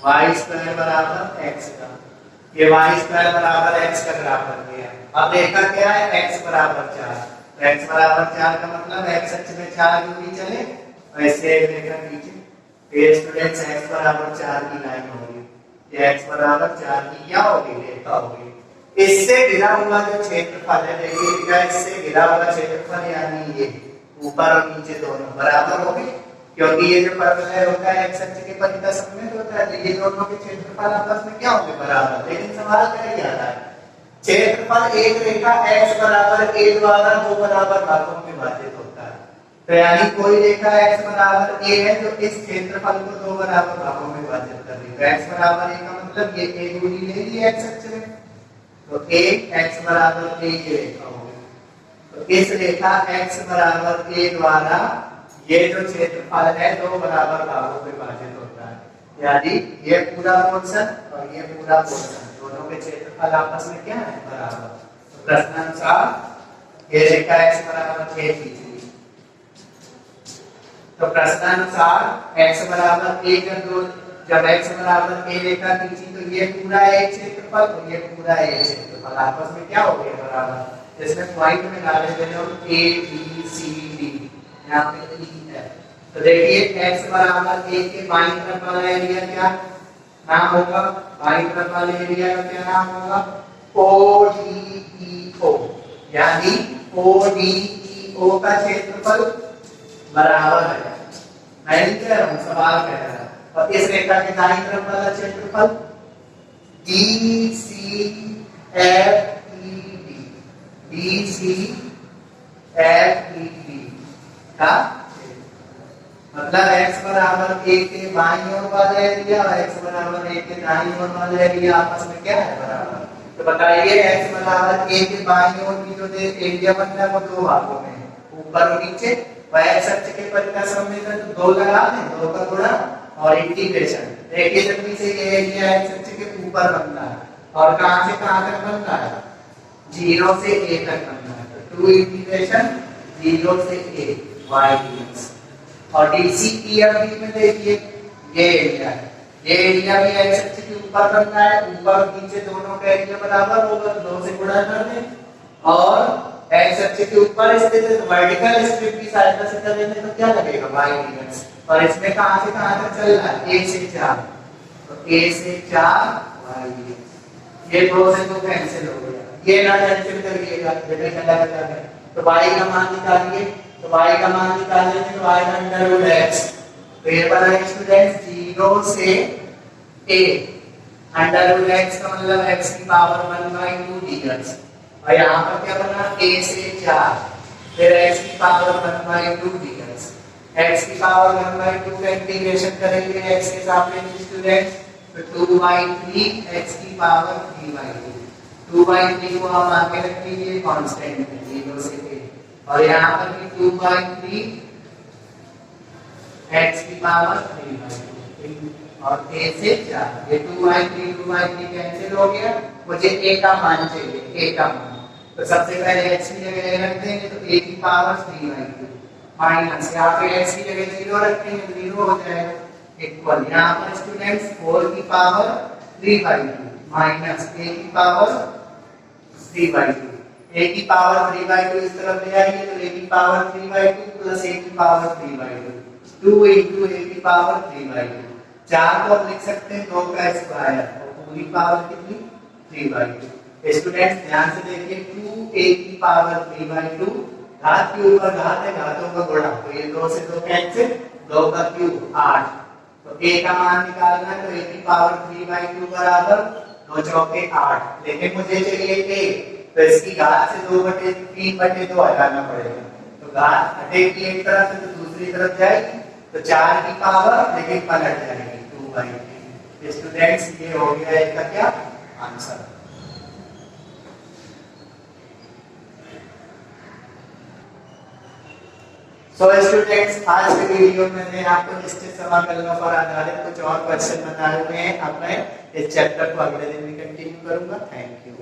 y² बराबर x का, ये y² बराबर x का ग्राफ बन गया। अब देखा क्या है x बराबर 4, तो x बराबर 4 का मतलब x अक्ष में 4 दूरी चले वैसे एक रेखा खींचे। ये स्टूडेंट्स x बराबर 4 की लाइन होगी, ये x बराबर 4 की क्या होगी रेखा होगी। इससे घिरा हुआ जो क्षेत्रफल है, देखिए क्या इससे घिरा हुआ क्षेत्रफल यानी ये ऊपर और नीचे दोनों बराबर होंगे, क्योंकि ये जो परवलय होता है x अक्ष के परिधि सममित होता है, तो ये दोनों के क्षेत्रफल आपस में क्या होंगे बराबर। लेकिन सवाल क्या ही आता है, क्षेत्रफल एक रेखा x बराबर a द्वारा 2 बराबर भागों में विभाजित होता है, तो यानी कोई रेखा x बराबर a है जो इस क्षेत्रफल को 2 बराबर भागों में विभाजित कर रही है। x बराबर a का मतलब ये a दूरी ले ली x अक्ष में, तो a x बराबर a की रेखा होगी। तो इस रेखा x बराबर a द्वारा ये जो क्षेत्रफल है 2 बराबर भागों में विभाजित होता है, यानी ये पूरा पोर्शन और ये पूरा पोर्शन दोनों के क्षेत्रफल आपस में क्या है बराबर। तो प्रश्नानुसार ये रेखा x बराबर 6 खींची, तो प्रश्नानुसार x बराबर 1 जब x बराबर a रेखा खींची तो ये पूरा a क्षेत्रफल और ये पूरा a क्षेत्रफल आपस में क्या हो गया बराबर। इसमें पॉइंट में डाले हुए लोग a b c d, यहाँ पे e है, तो देखिए x बराबर a के बाईं तरफ वाला एरिया क्या नाम होगा, बाईं तरफ वाले एरिया का क्या नाम होगा ODEO, यानी ODEO का क्षेत्रफल बराबर है, मैं नहीं कह रहा हूँ सवाल कह रहा है। और इस रेखा के दाईं तरफ वाला क्षेत्रफल BCFED का मतलब x बराबर a के बाईं ओर वाला एरिया और x बराबर a के दाईं ओर वाला एरिया आपस में क्या है बराबर। तो बताइए x बराबर a के बाईं ओर की जो एरिया बन रहा है वो 2 भागों में है, ऊपर और नीचे, और x अक्ष के परिधि सममित है तो 2 लगा दें, 2 का गुणा और इंटीग्रेशन। देखिए जल्दी से ये एरिया x अक्ष के ऊपर बन रहा है और कहां से कहां तक बन रहा है 0 से a तक बन रहा है, तो 2 इंटीग्रेशन 0 से a y dx। और DCEFD में देखिए ये एरिया है, ये एरिया भी x अक्ष के ऊपर बन रहा है, ऊपर और नीचे दोनों का एरिया बराबर होगा, 2 से गुणा कर दें और x अक्ष के ऊपर स्थित है तो वर्टिकल स्ट्रिप की सहायता से करेंगे तो क्या लगेगा y dx। और इसमें कहां से कहां तक चल रहा है a से 4, तो a से 4 y dx, ये 2 से 2 कैंसिल हो गया, ये ना कैंसिल करिएगा बेटा क्या लगता है। तो y का मान निकालिए, तो y का मान निकालने में तो y का अंडर रूट x, तो ये बना स्टूडेंट 0 से a अंडर रूट x का मतलब x की पावर 1/2 dx और यहाँ पर क्या बना a से 4, फिर x की पावर 1/2 dx, x की पावर 1/2 का इंटीग्रेशन करेंगे x के सापेक्ष स्टूडेंट्स, तो 2/3 x की पावर 3/2, 2/3 को हम आगे रख लीजिए कांस्टेंट है 0 से a, और यहाँ पर भी 2/3 x की पावर 3/2 और a से 4, ये 2/3 कैंसिल हो गया, मुझे a का मान चाहिए, a का मान, तो सबसे पहले x की जगह रख देंगे, तो a की पावर 3/2 माइनस यहाँ पे x की जगह 0 रखेंगे, 0 हो जाएगा, इक्वल यहाँ पर स्टूडेंट्स 4 की पावर 3/2 माइनस a की पावर 3/2, a की पावर 3/2 इस तरफ ले आएंगे, तो a की पावर 3/2 प्लस a की पावर 3/2, 2 into a की पावर 3/2, 4 को आप लिख सकते हैं 2 का स्क्वायर और पूरी पावर कितनी 3/2। स्टूडेंट्स ध्यान से देखिए 2a की पावर 3/2, घात के ऊपर घात है, घातों का गुणा, तो ये 2 से 2 कैंसिल, 2 का क्यूब 8, तो a का मान निकालना है, तो a की पावर 3/2 बराबर 2 चौके 8, लेकिन मुझे चाहिए a, तो इसकी घात से 3/2 हटाना पड़ेगा, तो घात हटेगी एक तरफ से तो दूसरी तरफ जाएगी, तो 4 की पावर लेकिन पलट जाएगी 2/3। स्टूडेंट्स ये हो गया इसका क्या आंसर। सो स्टूडेंट्स आज के वीडियो में मैंने आपको निश्चित समाकलनों पर आधारित कुछ और क्वेश्चन बताए हुए हैं। अब मैं इस चैप्टर को अगले दिन भी कंटिन्यू करूंगा। Thank you.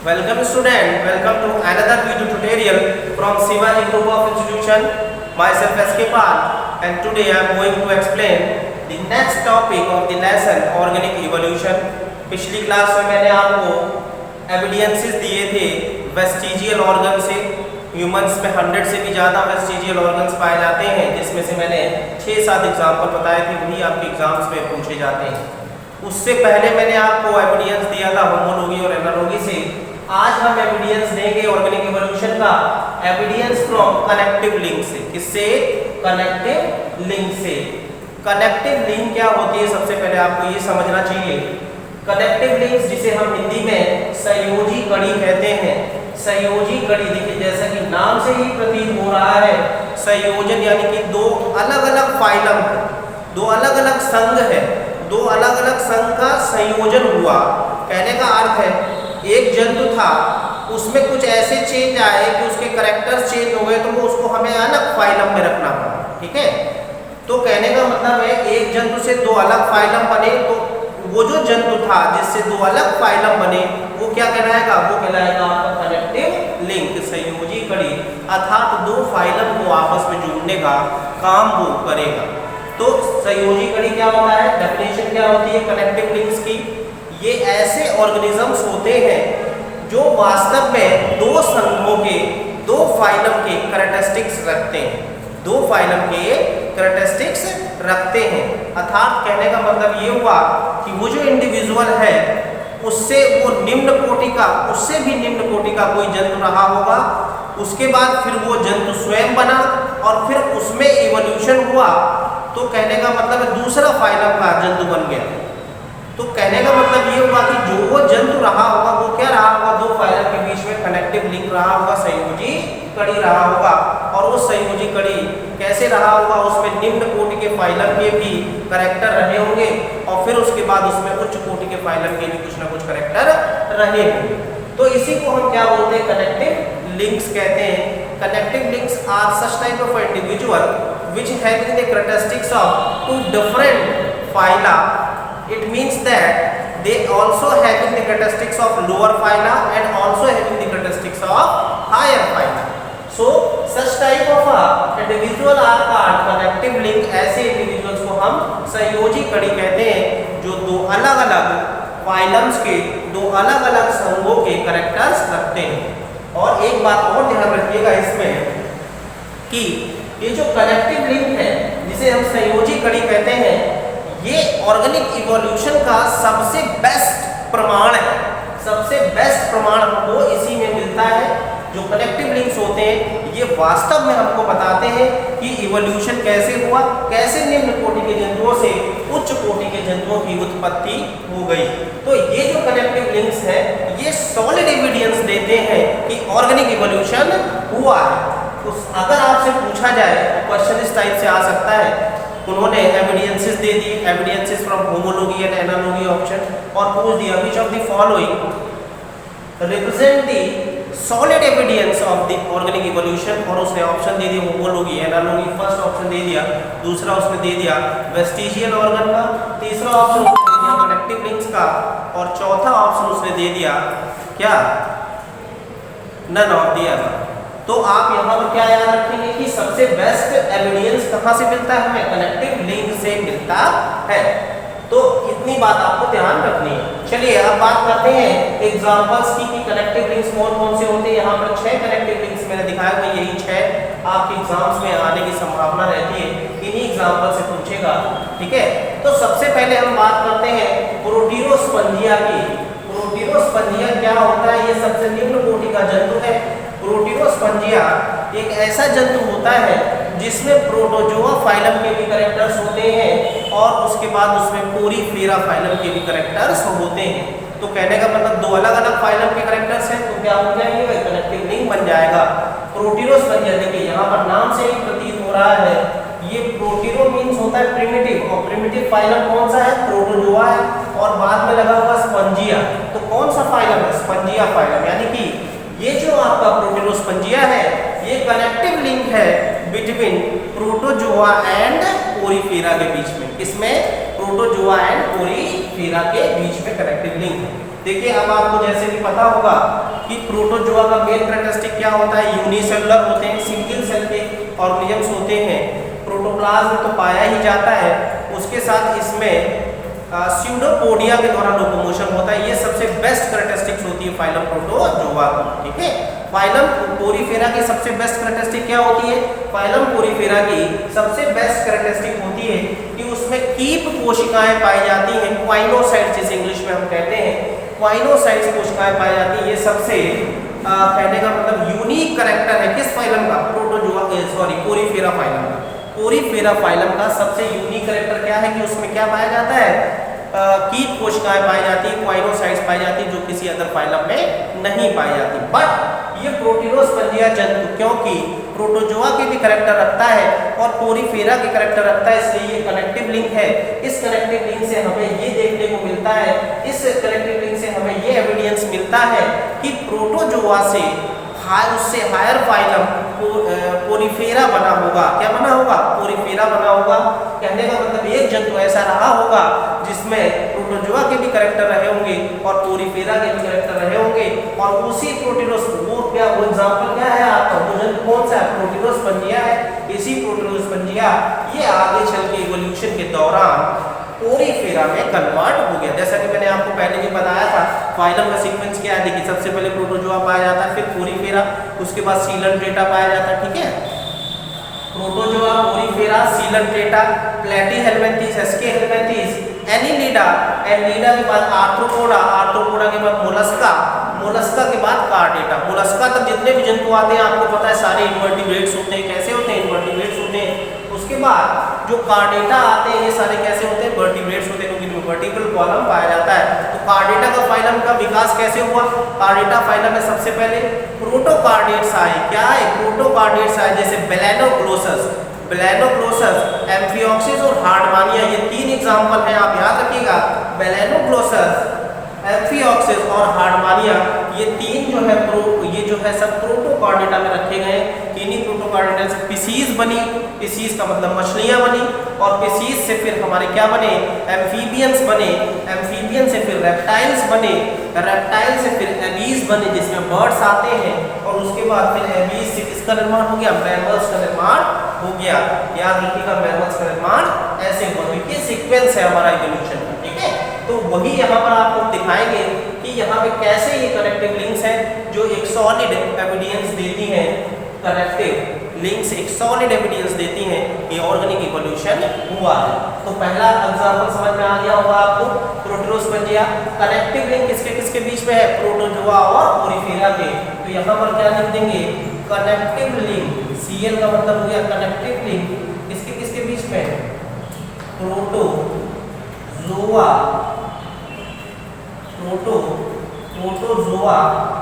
Welcome student, welcome to another video tutorial from Siva Group of Institution. Myself SK Pal, and today I am going to explain the next topic of the lesson organic evolution. पिछली class में मैंने आपको evidences दिए थे vestigial organ से। Humans में 100 से भी ज़्यादा वेस्टिजियल ऑर्गन्स पाए जाते हैं, जिसमें से मैंने 6-7 एग्जाम्पल बताए थे, वही आपके एग्जाम्स में पूछे जाते हैं। उससे पहले मैंने आपको एविडेंस दिया था होमोलॉजी और एनालॉजी से। आज हम एविडेंस देंगे ऑर्गेनिक इवोल्यूशन का एविडेंस फ्रॉम कनेक्टिव लिंक से। किससे? कनेक्टिव लिंक से। कनेक्टिव लिंक क्या होती है, सबसे पहले आपको ये समझना चाहिए। कनेक्टिव लिंक्स, जिसे हम हिंदी में संयोजी कड़ी कहते हैं। संयोजी कड़ी, देखिए जैसा कि नाम से ही प्रतीत हो रहा है, संयोजन यानी कि दो अलग अलग फाइलम, दो अलग अलग संघ है, दो अलग अलग संघ का संयोजन हुआ। कहने का अर्थ है एक जंतु था, उसमें कुछ ऐसे चेंज आए कि उसके कैरेक्टर्स चेंज हो गए, तो वो उसको हमें अलग फाइलम में रखना पड़ा। ठीक है, तो कहने का मतलब है एक जंतु से दो अलग फाइलम बने, तो वो जो जंतु था जिससे दो अलग फाइलम बने वो क्या कहलाएगा? वो कहलाएगा आपका कनेक्टिव लिंक, संयोजी कड़ी, अर्थात दो फाइलम को आपस में जोड़ने का काम वो करेगा। तो संयोजी कड़ी क्या होता है? डेफिनेशन क्या होती है कनेक्टिव लिंक्स की? ये ऐसे ऑर्गेनिजम्स होते हैं जो वास्तव में दो संघों के, दो फाइलम के कैरेक्टरिस्टिक्स रखते हैं, दो फाइलम के कैरेक्टरिस्टिक्स रखते हैं। अर्थात कहने का मतलब ये हुआ कि वो जो इंडिविजुअल है उससे वो निम्न कोटि का, उससे भी निम्न कोटि का कोई जंतु रहा होगा, उसके बाद फिर वो जंतु स्वयं बना और फिर उसमें इवोल्यूशन हुआ, तो कहने का मतलब दूसरा फाइलम का जंतु बन गया। तो कहने का मतलब ये हुआ कि जो वो जंतु रहा होगा वो क्या रहा होगा? दो फाइलम के बीच में कनेक्टिव लिंक रहा होगा, संयोजी कड़ी रहा होगा। और वो संयोजी कड़ी कैसे रहा होगा? उसमें निम्न कोटि के फाइलम के भी कैरेक्टर रहे होंगे और फिर उसके बाद उसमें उच्च कोटि के फाइलम के भी कुछ ना कुछ कैरेक्टर रहे होंगे। तो इसी को हम क्या बोलते हैं? कनेक्टिव लिंक्स कहते हैं। Connective links are such type of individual which having the characteristics of two different phyla. It means that they also having the characteristics of lower phyla and also having the characteristics of higher phyla. So such type of a individual are called connective link. ऐसे individuals को हम संयोजी कड़ी कहते हैं, जो दो अलग अलग फाइलम्स के, दो अलग अलग संघों के कैरेक्टर्स रखते हैं। और एक बात और ध्यान रखिएगा इसमें कि ये जो कनेक्टिव लिंक है, जिसे हम संयोजी कड़ी कहते हैं, ये ऑर्गेनिक इवोल्यूशन का सबसे बेस्ट प्रमाण है। सबसे बेस्ट प्रमाण हमको इसी में मिलता है, जो कनेक्टिव लिंक्स होते हैं ये वास्तव में हमको बताते हैं कि इवोल्यूशन कैसे हुआ, कैसे निम्न कोटि के जंतुओं से उच्च कोटि के जंतुओं की उत्पत्ति हो गई। तो ये जो कनेक्टिव लिंक्स हैं ये सॉलिड एविडेंस देते हैं कि ऑर्गेनिक इवोल्यूशन हुआ है। तो अगर आपसे पूछा जाए क्वेश्चन इस टाइप से आ सकता है, उन्होंने एविडेंसेस दे दिए, evidences from homology and analogy option, और पूछ दिया which of the following represent the solid evidence of the organic evolution, और उसने ऑप्शन दे दिया होमोलॉजी एनालॉजी, फर्स्ट ऑप्शन दे दिया, दूसरा उसने दे दिया वेस्टिजियल ऑर्गन का, तीसरा ऑप्शन उसने दे दिया कनेक्टिव लिंक्स का, और चौथा ऑप्शन उसने दे दिया क्या, नन ऑफ द अबव। तो आप यहाँ पर क्या याद रखेंगे कि सबसे बेस्ट एविडेंस कहाँ से मिलता है, हमें कनेक्टिव लिंक से मिलता है। तो इतनी बात आपको ध्यान रखनी है। चलिए अब बात करते हैं एग्जांपल्स की कि कनेक्टिव लिंक्स कौन कौन से होते हैं। यहाँ पर 6 कनेक्टिव लिंक्स मैंने दिखाया हुआ, यही 6 आपके एग्जाम्स में आने की संभावना रहती है, इन्हीं एग्जाम्पल से पूछेगा, ठीक है। तो सबसे पहले हम बात करते हैं प्रोटीरोस्पंजिया की। प्रोटीरोस्पंजिया क्या होता है, ये सबसे निम्न कोटि का जंतु है। प्रोटीरोस्पंजिया एक ऐसा जंतु होता है जिसमें प्रोटोजोआ फाइलम के भी कैरेक्टर्स होते हैं और उसके बाद उसमें पोरीफेरा फाइलम के भी कैरेक्टर्स होते हैं। तो कहने का मतलब 2 अलग अलग फाइलम के कैरेक्टर्स हैं, तो क्या हो जाएंगे भाई, कनेक्टिव लिंक बन जाएगा। प्रोटीरोस्पंजिया देखिए यहाँ पर नाम से ही प्रतीत हो रहा है, ये प्रोटीरो मीन्स होता है प्रिमिटिव, और प्रिमिटिव फाइलम कौन सा है, प्रोटोजोआ है, और बाद में लगा हुआ स्पंजिया। तो कौन सा फाइलम है, स्पंजिया फाइलम, यानी कि ये जो आपका प्रोटीरोस्पंजिया है ये कनेक्टिव लिंक है बिटवीन प्रोटोजोआ एंड पोरीफेरा के बीच में। इसमें प्रोटोजोआ एंड पोरीफेरा के बीच में कनेक्टिव लिंक है। देखिए अब आपको जैसे भी पता होगा कि प्रोटोजोआ का मेन कैरेक्टरिस्टिक क्या होता है, यूनिसेलुलर होते हैं, सिंगल सेल के ऑर्गेनिजम्स होते हैं, प्रोटोप्लाज्म तो पाया ही जाता है, उसके साथ इसमें स्यूडोपोडिया के द्वारा लोकोमोशन होता है। ये सबसे बेस्ट कैरेक्टरिस्टिक्स होती है फाइलम प्रोटोजोआ की, ठीक है। फाइलम पोरीफेरा की सबसे बेस्ट कैरेक्टरिस्टिक क्या होती है, फाइलम पोरीफेरा की सबसे बेस्ट कैरेक्टरिस्टिक होती है कि उसमें कीप कोशिकाएं पाई जाती हैं, क्वाइनोसाइट्स जिसे इंग्लिश में हम कहते हैं, क्वाइनोसाइट्स कोशिकाएं पाई जाती हैं। ये सबसे कहने का मतलब यूनिक कैरेक्टर है किस फाइलम का, प्रोटोजोआ पोरीफेरा फाइलम का। पोरीफेरा फाइलम का सबसे यूनिक कैरेक्टर क्या है कि उसमें क्या पाया जाता है, कीट कोशिकाएं पाई जाती है, क्वाइनोसाइट्स पाई जाती है, जो किसी अदर फाइलम में नहीं पाई जाती। बट ये प्रोटीरोस्पंजिया जंतु क्योंकि प्रोटोजोआ के भी कैरेक्टर रखता है और पोरीफेरा के कैरेक्टर रखता है, इसलिए ये कनेक्टिव लिंक है। इस कनेक्टिव लिंक से हमें ये देखने को मिलता है, इस कनेक्टिव लिंक से हमें ये एविडेंस मिलता है कि प्रोटोजोआ से उससे हायर फाइलम पोरीफेरा बना होगा। क्या बना होगा, पोरीफेरा बना होगा। कहने का मतलब एक जंतु ऐसा रहा होगा जिसमें प्रोटोजोआ के भी कैरेक्टर रहे होंगे और पोरीफेरा के भी कैरेक्टर रहे होंगे, और उसी वो एग्जांपल क्या है आपका, वो जंतु कौन सा है, प्रोटीरोस्पंजिया है। इसी प्रोटीरोस्पंजिया ये आगे चल के इवोल्यूशन के दौरान पोरीफेरा में कन्वर्ट हो गया। जैसा कि मैंने आपको पहले भी बताया था, फाइलम का सीक्वेंस क्या है, देखिए सबसे पहले प्रोटोजोआ पाया जाता है, फिर पोरीफेरा, उसके बाद सीलंट्रेटा पाया जाता है, ठीक है। Protozoa, Porifera, Coelenterata, Platyhelminthes, Aschelminthes, Annelida, Annelida के बाद आर्थ्रोपोडा, आर्थ्रोपोडा के बाद मोलस्का, मोलस्का के बाद कार्डेटा। मोलस्का तक जितने भी जंतु आते हैं आपको पता है सारे इनवर्टिब्रेट्स होते हैं। कैसे होते हैं, इनवर्टिब्रेट्स होते हैं। उसके बाद जो कार्डेटा आते हैं ये सारे कैसे होते हैं, वर्टिब्रेट्स होते हैं, क्योंकि इनमें वर्टिकल कॉलम पाया जाता है। तो कार्डेटा का फाइलम का विकास कैसे हुआ, कार्डेटा फाइलम में सबसे पहले प्रोटोकार्डेट्स आए। क्या है, प्रोटोकार्डेट्स आए, जैसे बेलेनोग्लोसस, एम्फिओक्सिस और हार्डमानिया, ये 3 एग्जांपल हैं, आप याद रखिएगा। बेलेनोग्लोसस, एम्फिओक्सिस और हार्डमानिया, ये 3 जो है ये जो है सब प्रोटोकार्डेटा में रखे गए। इन्हीं प्रोटोकार्डेटा से पिसीज बनी, पिसीज का मतलब मछलियां बनी, और पिसीज से फिर हमारे क्या बने, एम्फीबियंस बने, एम्फीबियन से फिर रेप्टाइल्स बने, रेप्टाइल से फिर एबीज बने जिसमें बर्ड्स आते हैं, और उसके बाद फिर एबीज से किसका निर्माण हो गया, मैमल्स का निर्माण हो गया। याद रखिएगा, मैमल्स का निर्माण ऐसे हुआ। तो ये सीक्वेंस है हमारा इवोल्यूशन का, ठीक है। तो वही यहाँ पर आपको दिखाएंगे कि यहाँ पे कैसे ये कनेक्टिव लिंक्स हैं जो एक सॉलिड एविडेंस देती हैं, कनेक्टिव लिंक्स एक सॉलिड एविडेंस देती हैं कि ऑर्गेनिक इवोल्यूशन हुआ है। तो पहला एग्जांपल समझ में आ गया होगा आपको, प्रोटीरोस्पंजिया। कनेक्टिव लिंक किसके किसके किसके बीच में है, प्रोटोजोआ और पोरिफेरा के। तो यहाँ पर क्या लिख देंगे, कनेक्टिव लिंक, Cl का मतलब हो गया कनेक्टिव लिंक, किसके किसके बीच में, protozoa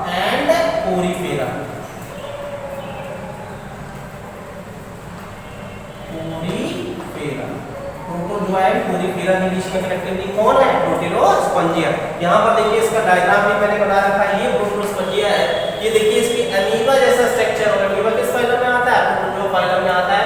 and Porifera. Protozoa and Porifera के बीच में कनेक्टिव लिंक कौन है, प्रोटेरोस्पंजिया। यहाँ पर देखिए इसका डायग्राम भी मैंने बना रखा है, ये प्रोटेरोस्पंजिया है। ये देखिए इसकी अमीबा जैसा स्ट्रक्चर, और अमीबा किस फाइलम में आता है, प्रोटोजोआ फाइलम में आता है।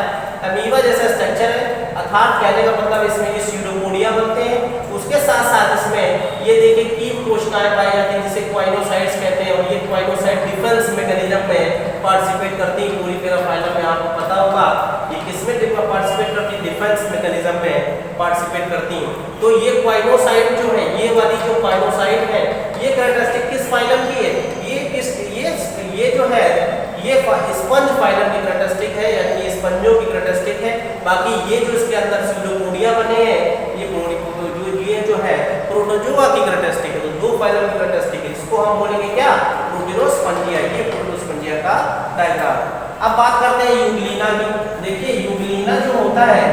अमीबा जैसा स्ट्रक्चर है, अर्थात कहने का मतलब इसमें ये स्यूडोपोडिया बनते हैं। उसके साथ साथ इसमें ये देखिए कीप कोशिकाएं पाई जाती हैं जिसे क्वाइनोसाइट्स कहते हैं, और ये क्वाइनोसाइट डिफेंस मैकेनिज्म में पार्टिसिपेट करती है। पोरिफेरा फाइलम में आपको पता होगा ये किसमें पार्टिसिपेट करती है, डिफेंस मैकेनिज्म में पार्टिसिपेट करती हैं। तो ये क्वाइनोसाइट जो है, ये वाली जो क्वाइनोसाइट है, ये कैरेक्टरिस्टिक किस फाइलम की है, ये जो है ये स्पंज फाइलम की कैरेक्टरिस्टिक है, यानी ये स्पंजों की कैरेक्टरिस्टिक है। बाकी ये जो इसके अंदर स्यूडोपोडिया बने हैं, ये जो है प्रोटोजोआ की कैरेक्टरिस्टिक है। तो दो फाइलम की कैरेक्टरिस्टिक है, इसको हम बोलेंगे क्या, प्रोटेरोस्पंजिया। ये प्रोटेरोस्पंजिया का डायग्राम। अब बात करते हैं यूग्लिना की। देखिए यूग्लिना जो होता है,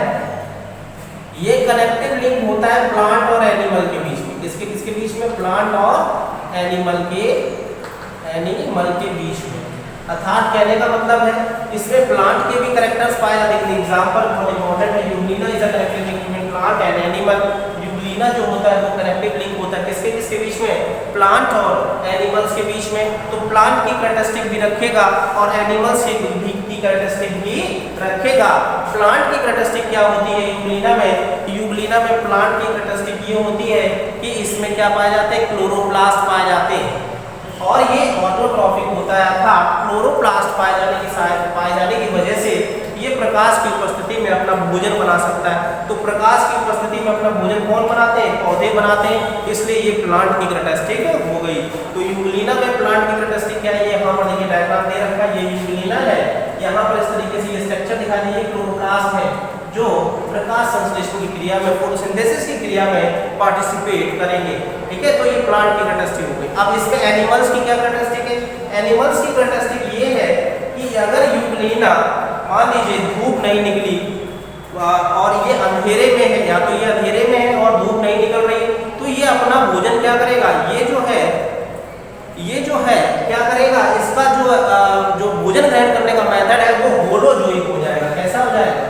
ये कनेक्टिव लिंक होता है प्लांट और एनिमल के बीच में। किसके किसके बीच में, प्लांट और एनिमल के बीच में। अर्थात कहने का मतलब है इसमें प्लांट के भी कैरेक्टर्स पाए जाते हैं। एग्जांपल बहुत इंपॉर्टेंट है, Euglena is a connective link between plant and animal. Euglena जो होता है वो कनेक्टिव लिंक होता है किसके किसके बीच में, प्लांट और एनिमल्स के बीच में। तो प्लांट की कैरेक्टरिस्टिक भी रखेगा और एनिमल्स की कैरेक्टरिस्टिक भी रखेगा। प्लांट की कैरेक्टरिस्टिक क्या होती है यूग्लिना में, प्लांट की कैरेक्टरिस्टिक ये होती है कि इसमें क्या पाए जाते हैं, क्लोरोप्लास्ट पाए जाते हैं, और ये ऑटोट्रॉफिक होता है। अर्थात क्लोरोप्लास्ट पाए जाने की वजह से ये प्रकाश की उपस्थिति में अपना भोजन बना सकता है। तो प्रकाश की उपस्थिति में अपना भोजन कौन बनाते हैं, पौधे बनाते हैं, इसलिए ये प्लांट की कैरेक्टरिस्टिक हो गई। तो यूग्लिना में प्लांट की कैरेक्टरिस्टिक क्या है, ये यहाँ पर देखिए डायग्राम दे रखा है, ये यूग्लिना है। यहाँ पर इस तरीके से ये स्ट्रक्चर दिखाई दे, क्लोरोप्लास्ट है जो प्रकाश संश्लेषण की क्रिया में, फोटोसिंथेसिस की क्रिया में पार्टिसिपेट करेंगे। ठीक है, तो ये प्लांट की कैरेक्टरिस्टिक हो गई। अब इसमें एनिमल्स की क्या कैरेक्टरिस्टिक है, एनिमल्स की कैरेक्टरिस्टिक ये है कि अगर यूग्लिना मान लीजिए धूप नहीं निकली और ये अंधेरे में है, या तो ये अंधेरे में है और धूप नहीं निकल रही है, तो ये अपना भोजन क्या करेगा, ये जो है क्या करेगा, इसका जो भोजन ग्रहण करने का मेथड है वो होलोजोइक हो जाएगा। कैसा हो जाएगा,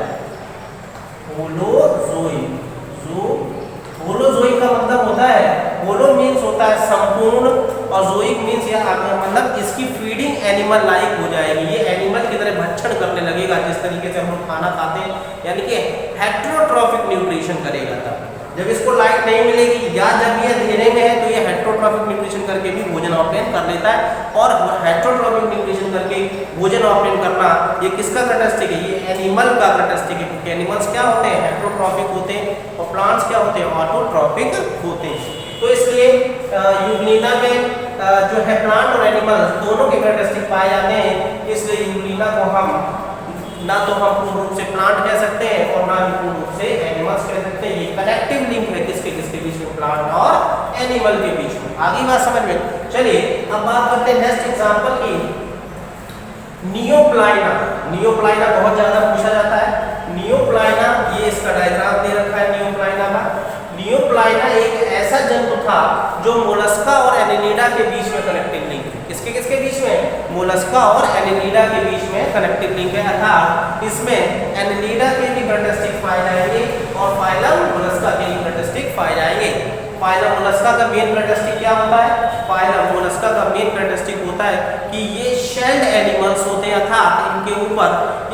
होलोजोइक का मतलब होता है, होलो मीन्स होता है संपूर्ण, और जोइक मीन्स या मतलब इसकी फीडिंग एनिमल लाइक हो जाएगी। ये एनिमल की तरह भक्षण करने लगेगा, जिस तरीके से हम लोग खाना खाते हैं, यानी कि हेटेरोट्रॉफिक न्यूट्रिशन करेगा। तब जब इसको लाइट नहीं मिलेगी या जब ये अंधेरे में है तो ये हेटेरोट्रॉफिक न्यूट्रिशन करके भी भोजन ऑब्टेन कर लेता है। और हेटेरोट्रॉफिक न्यूट्रिशन करके भोजन ऑब्टेन करना ये किसका कैरेक्टरिस्टिक है, ये एनिमल का कैरेक्टरिस्टिक है। क्योंकि एनिमल्स क्या होते हैं, हेटेरोट्रॉफिक होते हैं, और प्लांट्स क्या होते हैं, ऑटोट्रॉफिक होते हैं। तो इसलिए यूग्लिना में जो है प्लांट और एनिमल दोनों के कैरेक्टरिस्टिक पाए जाते हैं। इसलिए यूग्लिना को हम ना तो हम पूर्ण रूप से प्लांट कह सकते हैं और ना ही पूर्ण रूप से एनिमल्स कह सकते हैं। ये कनेक्टिव लिंक है किसके किसके बीच में, प्लांट और एनिमल के बीच में। आगे बात समझ में। चलिए अब बात करते हैं नेक्स्ट एग्जांपल की, नियोप्लाइना। नियोप्लाइना बहुत ज्यादा पूछा जाता है। नियोप्लाइना, ये इसका डायग्राम दे रखा है नियोप्लाइना का। नियोप्लाइना एक ऐसा जंतु था जो मोलस्का और एनेलिडा के बीच में कनेक्टिव लिंक है। किसके किसके बीच में, मोलस्का और एनेलिडा के बीच में कनेक्टिव लिंक है। अर्थात इसमें एनेलिडा के भी कैरेक्टरिस्टिक पाए जाएंगे और फाइलम मोलस्का के भी कैरेक्टरिस्टिक पाए जाएंगे। फाइलम मोलस्का का मेन कैरेक्टरिस्टिक क्या होता है, फाइलम मोलस्का का मेन कैरेक्टरिस्टिक होता है कि ये शेल्ड एनिमल्स होते हैं। अर्थात इनके ऊपर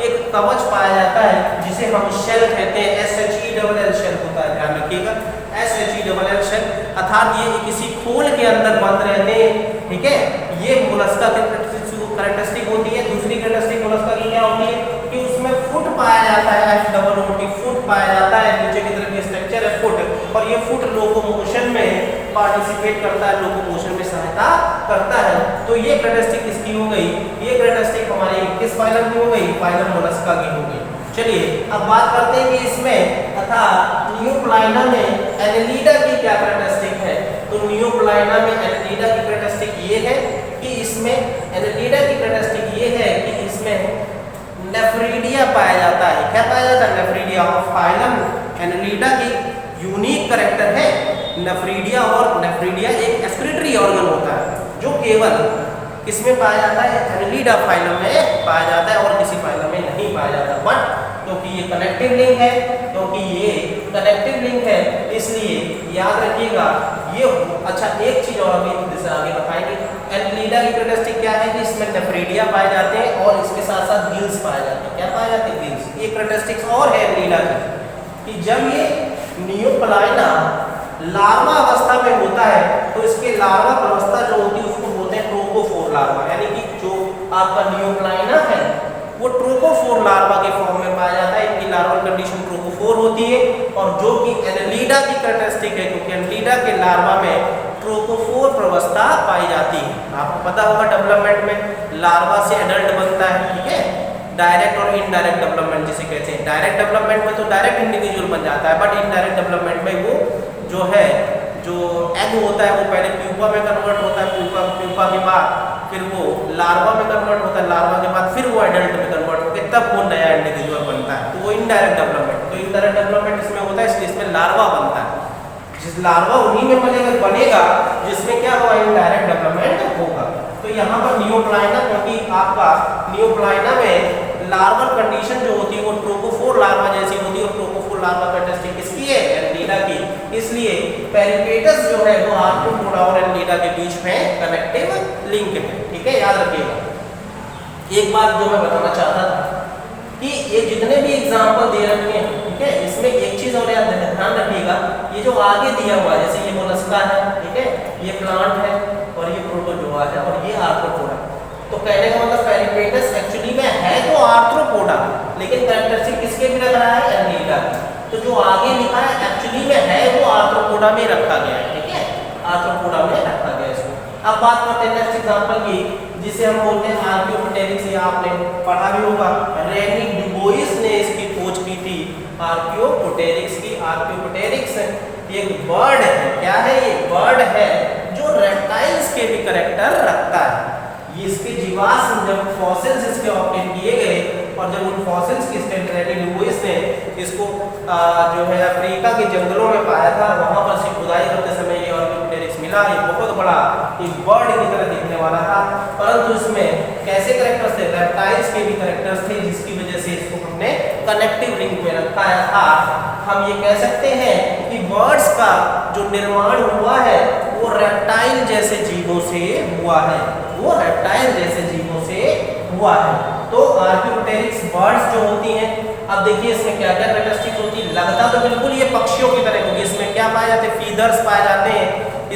एक कवच पाया जाता है जिसे हम शेल कहते हैं, SHELL शेल होता है, ध्यान रखिएगा, SHELL शेल। अर्थात ये किसी खोल के अंदर बंद रहते हैं। ठीक है, ये मोलस्का की कैरेक्टरिस्टिक होती है। दूसरी कैरेक्टरिस्टिक मोलस्का की क्या होती है कि उसमें फुट पाया जाता है, FOOT फुट पाया जाता है। नीचे की तरफ ये स्ट्रक्चर है फुट, और ये फुट लोकोमोशन में पार्टिसिपेट करता है, लोकोमोशन में सहायता करता है। तो ये कैरेक्टरिस्टिक किसकी हो गई, ये कैरेक्टरिस्टिक हमारी किस फाइलम की हो गई, फाइलम मोलस्का की हो गई। चलिए अब बात करते हैं कि इसमें अर्थात नियोप्लाइना में एनेलिडा की क्या कैरेक्टरिस्टिक है। तो तो नियोप्लाइना में एनेलिडा की कैरेक्टरिस्टिक ये है कि इसमें एनेलिडा की कैरेक्टरिस्टिक ये है कि इसमें नेफ्रीडिया पाया जाता है। क्या पाया जाता है? नेफ्रीडिया। और फाइलम एनेलिडा की यूनिक कैरेक्टर है नेफ्रीडिया, और नेफ्रीडिया एक एक्सक्रीटरी ऑर्गन होता है जो केवल किसमें पाया जाता है? एनेलिडा फाइलम में पाया जाता है और किसी फाइलम में नहीं पाया जाता। बट क्योंकि ये कनेक्टिव लिंक है, क्योंकि ये कनेक्टिव लिंक है, इसलिए याद रखिएगा ये। अच्छा, एक चीज और अभी जैसे आगे बताएंगे। एनेलिडा की कैरेक्टरिस्टिक क्या है कि इसमें नेफ्रीडिया पाए जाते हैं और इसके साथ साथ गिल्स पाए जाते हैं। क्या पाए जाते हैं? गिल्स। ये कैरेक्टरिस्टिक्स और है एनेलिडा की कि जब ये नियोप्लाइना लार्वा अवस्था में होता है तो इसके लार्वा अवस्था जो होती है उसको बोलते हैं ट्रोकोफोर लार्वा, यानी कि जो आपका नियोप्लाइना है वो ट्रोकोफोर लार्वा के फॉर्म में पाया जाता है। इनकी लार्वल कंडीशन ट्रोकोफोर होती है, और जो कि एनेलिडा की कैरेक्टरिस्टिक है, क्योंकि एनेलिडा के लार्वा में ट्रोकोफोर प्रवस्था पाई जाती है। आपको पता होगा डेवलपमेंट में लार्वा से एडल्ट बनता है, ठीक है। डायरेक्ट और इनडायरेक्ट डेवलपमेंट जिसे कहते हैं। डायरेक्ट डेवलपमेंट में तो डायरेक्ट इंडिविजुअल बन जाता है, बट इनडायरेक्ट डेवलपमेंट में वो जो है जो एग होता है वो पहले प्यूपा में कन्वर्ट होता है, प्यूपा के बाद फिर वो लार्वा में कन्वर्ट होता है, लार्वा के बाद फिर वो एडल्ट में कन्वर्ट होकर तब वो नया इंडिविजुअल बनता है। तो वो इनडायरेक्ट डेवलपमेंट, तो इनडायरेक्ट डेवलपमेंट इसमें होता है, इसलिए इसमें लार्वा बनता है। जिस लार्वा उन्हीं में बनेगा जिसमें क्या होगा? इनडायरेक्ट डेवलपमेंट होगा। तो यहाँ पर नियोप्लाइना, क्योंकि आपका नियोप्लाइना में लार्वल कंडीशन जो होती है वो ट्रोकोफोर लार्वा जैसी होती है, और ट्रोकोफोर लार्वा कैरेक्टरिस्टिक किसकी है? एनेलिडा की। इसलिए पेरिपेटस जो है वो आर्थ्रोपोडा और एनेलिडा के बीच में कनेक्टिव लिंक है, ठीक है, याद रखिएगा। एक बात जो मैं बताना चाहता था कि ये जितने भी एग्जाम्पल दे रखे हैं, ठीक है, इसमें एक चीज और याद ध्यान रखिएगा, ये जो आगे दिया हुआ है जैसे ये मोलस्का है, ठीक है, ये प्लांट है और ये प्रोटोजोआ है और ये आर्थ्रोपोडा। तो कहने का मतलब पेरिपेटस एक्चुअली में है तो आर्थ्रोपोडा, लेकिन कैरेक्टरिस्टिक किसके भी लग रहा है? एनेलिडा। तो जो आगे लिखा है एक्चुअली में है वो आर्थ्रोपोडा में रखा गया है, ठीक है, आर्थ्रोपोडा में रखा गया है इसको। अब बात करते हैं नेक्स्ट एग्जांपल की, जिसे हम बोलते हैं आर्कियोप्टेरिक्स। ये आपने पढ़ा भी होगा, रेनी डुबोइस ने इसकी खोज की थी आर्कियोप्टेरिक्स की। आर्कियोप्टेरिक्स एक बर्ड है, क्या है? ये बर्ड है जो रेप्टाइल्स के भी कैरेक्टर रखता है। ये इसके जीवाश्म जब फॉसिल्स इसके ऑब्टेन किए गए और जब उन फॉसिल्स की स्टेट रेनी डुबोइस ने इसको जो है अफ्रीका के जंगलों में पाया था, वहां पर से खुदाई करते समय ये आर्कियोप्टेरिक्स मिला। ये बहुत बड़ा एक बर्ड की तरह दिखने वाला था, परंतु इसमें कैसे कैरेक्टर्स थे? रेप्टाइल्स के भी कैरेक्टर्स थे, जिसकी वजह से इसको हमने कनेक्टिव लिंक में रखा था। हम ये कह सकते हैं कि बर्ड्स का जो निर्माण हुआ है वो रेप्टाइल जैसे जीवों से हुआ है, वो रेप्टाइल जैसे जीवों से हुआ है। तो आर्कियोप्टेरिक्स बर्ड्स जो होती हैं, अब देखिए इसमें क्या क्या कैरेक्टरिस्टिक होती है। लगता तो बिल्कुल ये पक्षियों की तरह होगी। इसमें क्या पाए जाते हैं? फीदर्स पाए जाते हैं,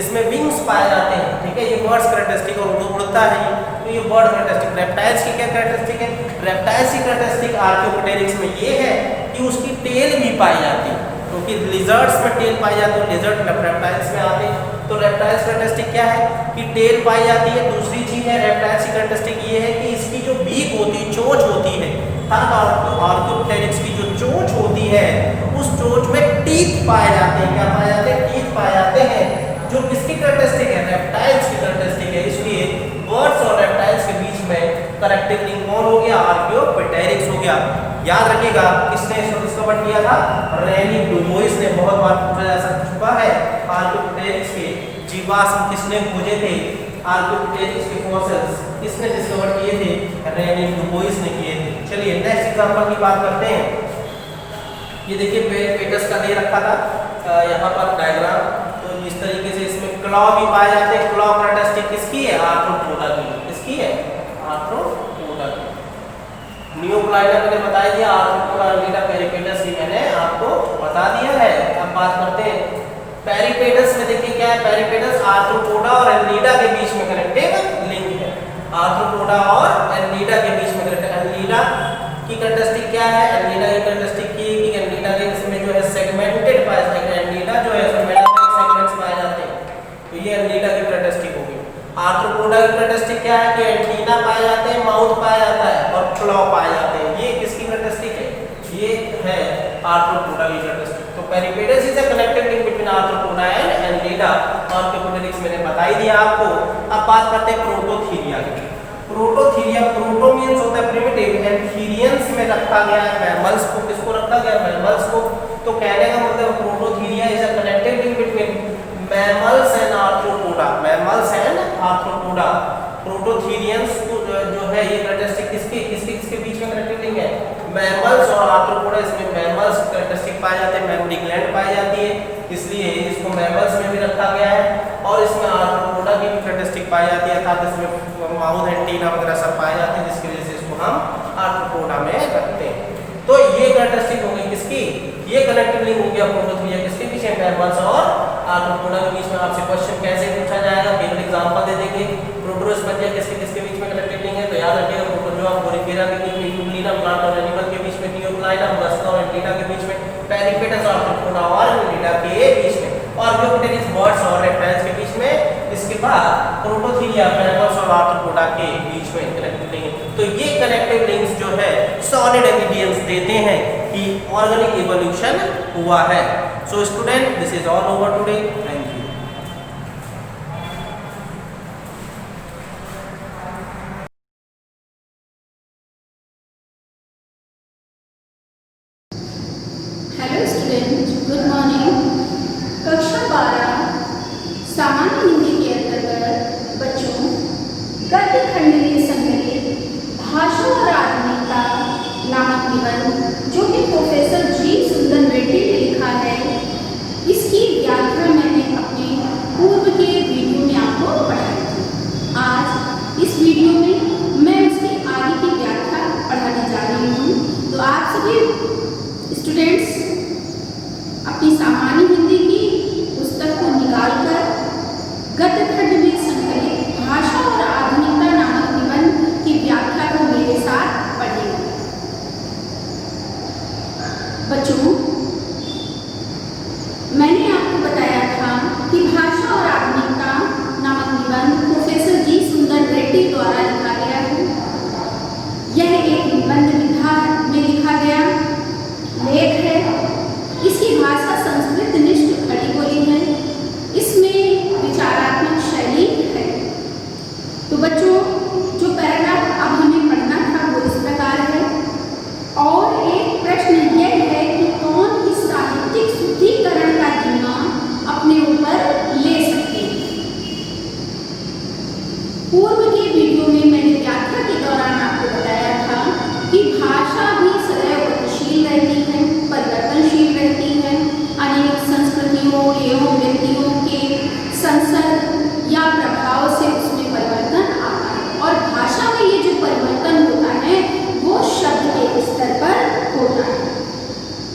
इसमें विंग्स पाए जाते हैं, ठीक है, ये बर्ड्स कैरेक्टरिस्टिक और उड़ता है ये, तो ये बर्ड कैरेक्टरिस्टिक। रेप्टाइल्स की क्या कैरेक्टरिस्टिक है? रेप्टाइल्स की कैरेक्टरिस्टिक आर्कियोप्टेरिक्स में ये है कि उसकी टेल भी पाई जाती है, क्योंकि लिजर्ड्स में टेल पाई जाती है, लिजर्ड रेप्टाइल्स में आते हैं। तो रेप्टाइल्स कैरेक्टरिस्टिक क्या है कि टेल पाई जाती है। दूसरी चीज है रेप्टाइल्स की कैरेक्टरिस्टिक ये है कि इसकी जो बीक होती है, चोंच होती है, हर आर्कियोप्टेरिक्स की जो चोंच होती है उस चोंच में टीथ पाए जाते हैं। क्या पाए जाते हैं? टीथ पाए जाते हैं, जो किसकी कैरेक्टरिस्टिक है? रेप्टाइल्स की कैरेक्टरिस्टिक है। इसलिए बर्ड्स और रेप्टाइल्स के बीच में कनेक्टिव लिंक कौन हो गया? आर्कियोप्टेरिक्स हो गया। याद रखिएगा किसने इसको डिस्कवर किया था? रेनी डुबोइस ने। बहुत बार पूछा जा चुका है आर्कियोप्टेरिक्स के जीवाश्म किसने खोजे थे? आर्कियोप्टेरिक्स के फॉसिल्स किसने डिस्कवर किए थे? रेनी डुबोइस ने किए थे। चलिए नेक्स्ट एग्जांपल की बात करते हैं। ये देखिए पेरिपेटस का दे रखा था यहाँ पर डायग्राम, तो इस तरीके से इसमें क्लॉ भी पाए जाते हैं। क्लॉ कैरेक्टरिस्टिक किसकी है? आर्थ्रोपोडा की। किसकी है? आर्थ्रोपोडा की। नियोप्लाइना मैंने बता दिया, आर्थ्रोपोडा एनेलिडा पेरिपेटस की मैंने आपको बता दिया है। अब बात करते हैं पेरिपेटस में। देखिए क्या है? पेरिपेटस आर्थ्रोपोडा और एनेलिडा के बीच में कनेक्टिव लिंक है। आर्थ्रोपोडा और एनेलिडा के बीच में कनेक्टिव। एनेलिडा की कैरेक्टरिस्टिक क्या है? एनेलिडा की कैरेक्टरिस्टिक की कि एनेलिडा के इसमें जो है सेगमेंटेड पाया जाता है। एनेलिडा जो है इसमें सेगमेंट्स पाए जाते हैं, तो ये एनेलिडा की कैरेक्टरिस्टिक होगी। आर्थ्रोपोडा की कैरेक्टरिस्टिक क्या है कि एंटीना पाए जाते हैं, माउथ पाया जाता है और क्लॉ पाए जाते हैं। ये किसकी कैरेक्टरिस्टिक है? ये है आर्थ्रोपोडा की कैरेक्टरिस्टिक। तो Peripatus is a connective link between Arthropoda and Annelida. Archaeopteryx मैंने बता ही दिया आपको। अब बात करते हैं प्रोटोथीरिया की। प्रोटोथीरिया, प्रोटो मींस होता है प्रिमिटिव एंड थीरियंस में रखा गया है मैमल्स को। किसको रखा गया? मैमल्स को। तो कहने का मतलब Prototheria is a connective link between mammals and Arthropoda. Mammals and Arthropoda. Prototherians जो है ये कैरेक्टरिस्टिक किसके बीच में कनेक्टिव लिंक है? मैमल्स और आर्थ्रोपोडा। इसमें मैमल्स कैरेक्टरिस्टिक पाए जाते हैं, मेमोरी ग्लैंड पाई जाती है, इसलिए इसको मैमल्स में भी रखा गया है। और इसमें आर्थ्रोपोडा की भी कैरेक्टरिस्टिक पाई जाती है, अर्थात इसमें माउथ एंटीना वगैरह सब पाए जाते हैं, जिसकी वजह से इसको हम आर्थ्रोपोडा में रखते हैं। तो ये कैरेक्टरिस्टिक हो गई किसकी? ये कनेक्टिव लिंक हो गया प्रोटोथीरिया किसके बीच में? मैमल्स और आर्थ्रोपोडा के बीच में। आपसे क्वेश्चन कैसे पूछा जाएगा? केवल एग्जांपल दे देंगे। प्रोटोस्पंजिया किसके बीच में कनेक्टिव लिंक है? तो याद रखिएगा प्रोटोजोआ कोरिफेरा के बीच में, यूग्लिना प्लांट और एनिमल के बीच में, नियोक्लाइडा मस्का और एंटीना के बीच में, पेरिपेटस और आर्थ्रोपोडा और एनिलिडा के बीच में, आर्कियोपेटेरिक्स बर्ड्स और रेप्टाइल्स के बीच में। इसके बाद प्रोटोथीरिया मैमल्स और आर्थ्रोपोडा के बीच में कनेक्टिव लिंक। तो ये कनेक्टिव लिंक्स जो है सॉलिड एविडेंस देते हैं कि ऑर्गेनिक इवोल्यूशन हुआ है। So student, this is all over today. Thank you. Hello student, good morning. कक्षा 12 सामान्य हिंदी के अंतर्गत बच्चों गद्य खंड में संकलित भाषा और आधुनिकता नामक निबंध जो कि प्रोफेसर जी सुंदर रेड्डी ने लिखा है, इसकी व्याख्या मैंने अपने पूर्व के वीडियो में आपको पढ़ाई थी। आज इस वीडियो में मैं उसकी आगे की व्याख्या पढ़ाने जा रही हूँ। तो आप सभी स्टूडेंट्स अपनी सामान्य हिंदी की पुस्तक को निकालकर गद्य खंड में संकलित भाषा और आधुनिकता नामक निबंध की व्याख्या को मेरे साथ पढ़ेंगे। बच्चों, मैंने आपको बताया था कि भाषा और आधुनिकता नामक निबंध प्रोफेसर जी सुंदर रेड्डी द्वारा लिखा गया है। यह एक निबंध विधा में लिखा गया लेख है। इसकी भाषा संस्कृत निष्ठ खड़ी बोली है। इसमें विचारात्मक शैली है। तो बच्चों, जो पैराग्राफ अब हमें पढ़ना था वो इस प्रकार है। और एक प्रश्न यह है कि कौन इस साहित्यिक शुद्धिकरण का जिम्मा अपने ऊपर ले सकते हैं। पूर्व के वीडियो में मैंने व्याख्या के दौरान आपको बताया था कि भाषा भी सदैव गतिशील रहती है, परिवर्तनशील रहती है। अनेक संस्कृतियों एवं व्यक्तियों के संसर्ग या प्रभाव से उसमें परिवर्तन आता है। और भाषा में ये जो परिवर्तन होता है वो शब्द के स्तर पर होता है।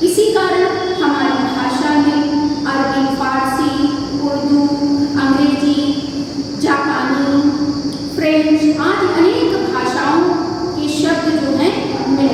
इसी कारण हमारी भाषा में अरबी, फारसी, उर्दू, अंग्रेजी, जापानी, फ्रेंच आदि अनेक भाषाओं के शब्द जो हैं मिल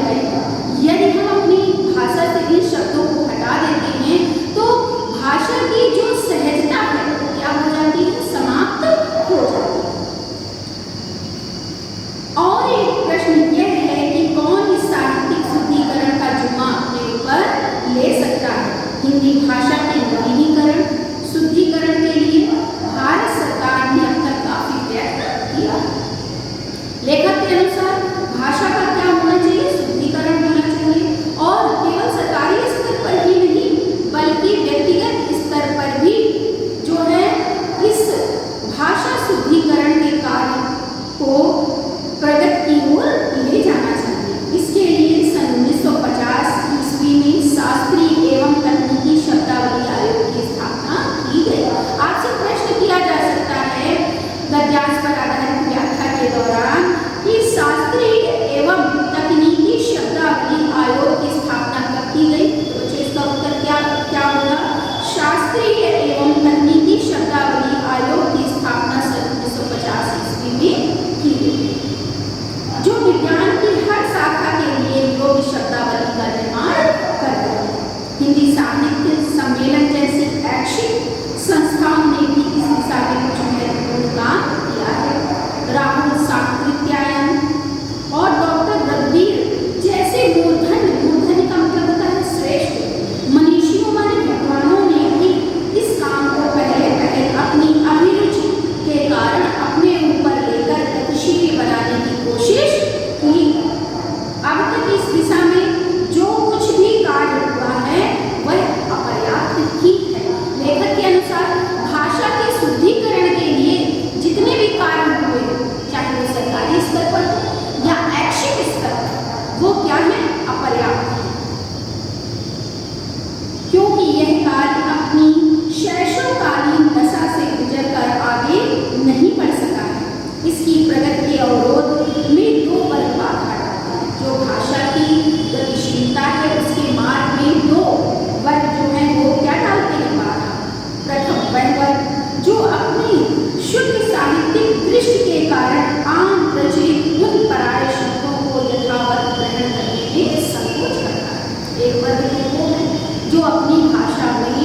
दृष्टि के कारण आम प्रचलित उन पराये शब्दों को यथावत ग्रहण करने में संकोच करता है। एक वर्ग है वो है जो अपनी भाषा में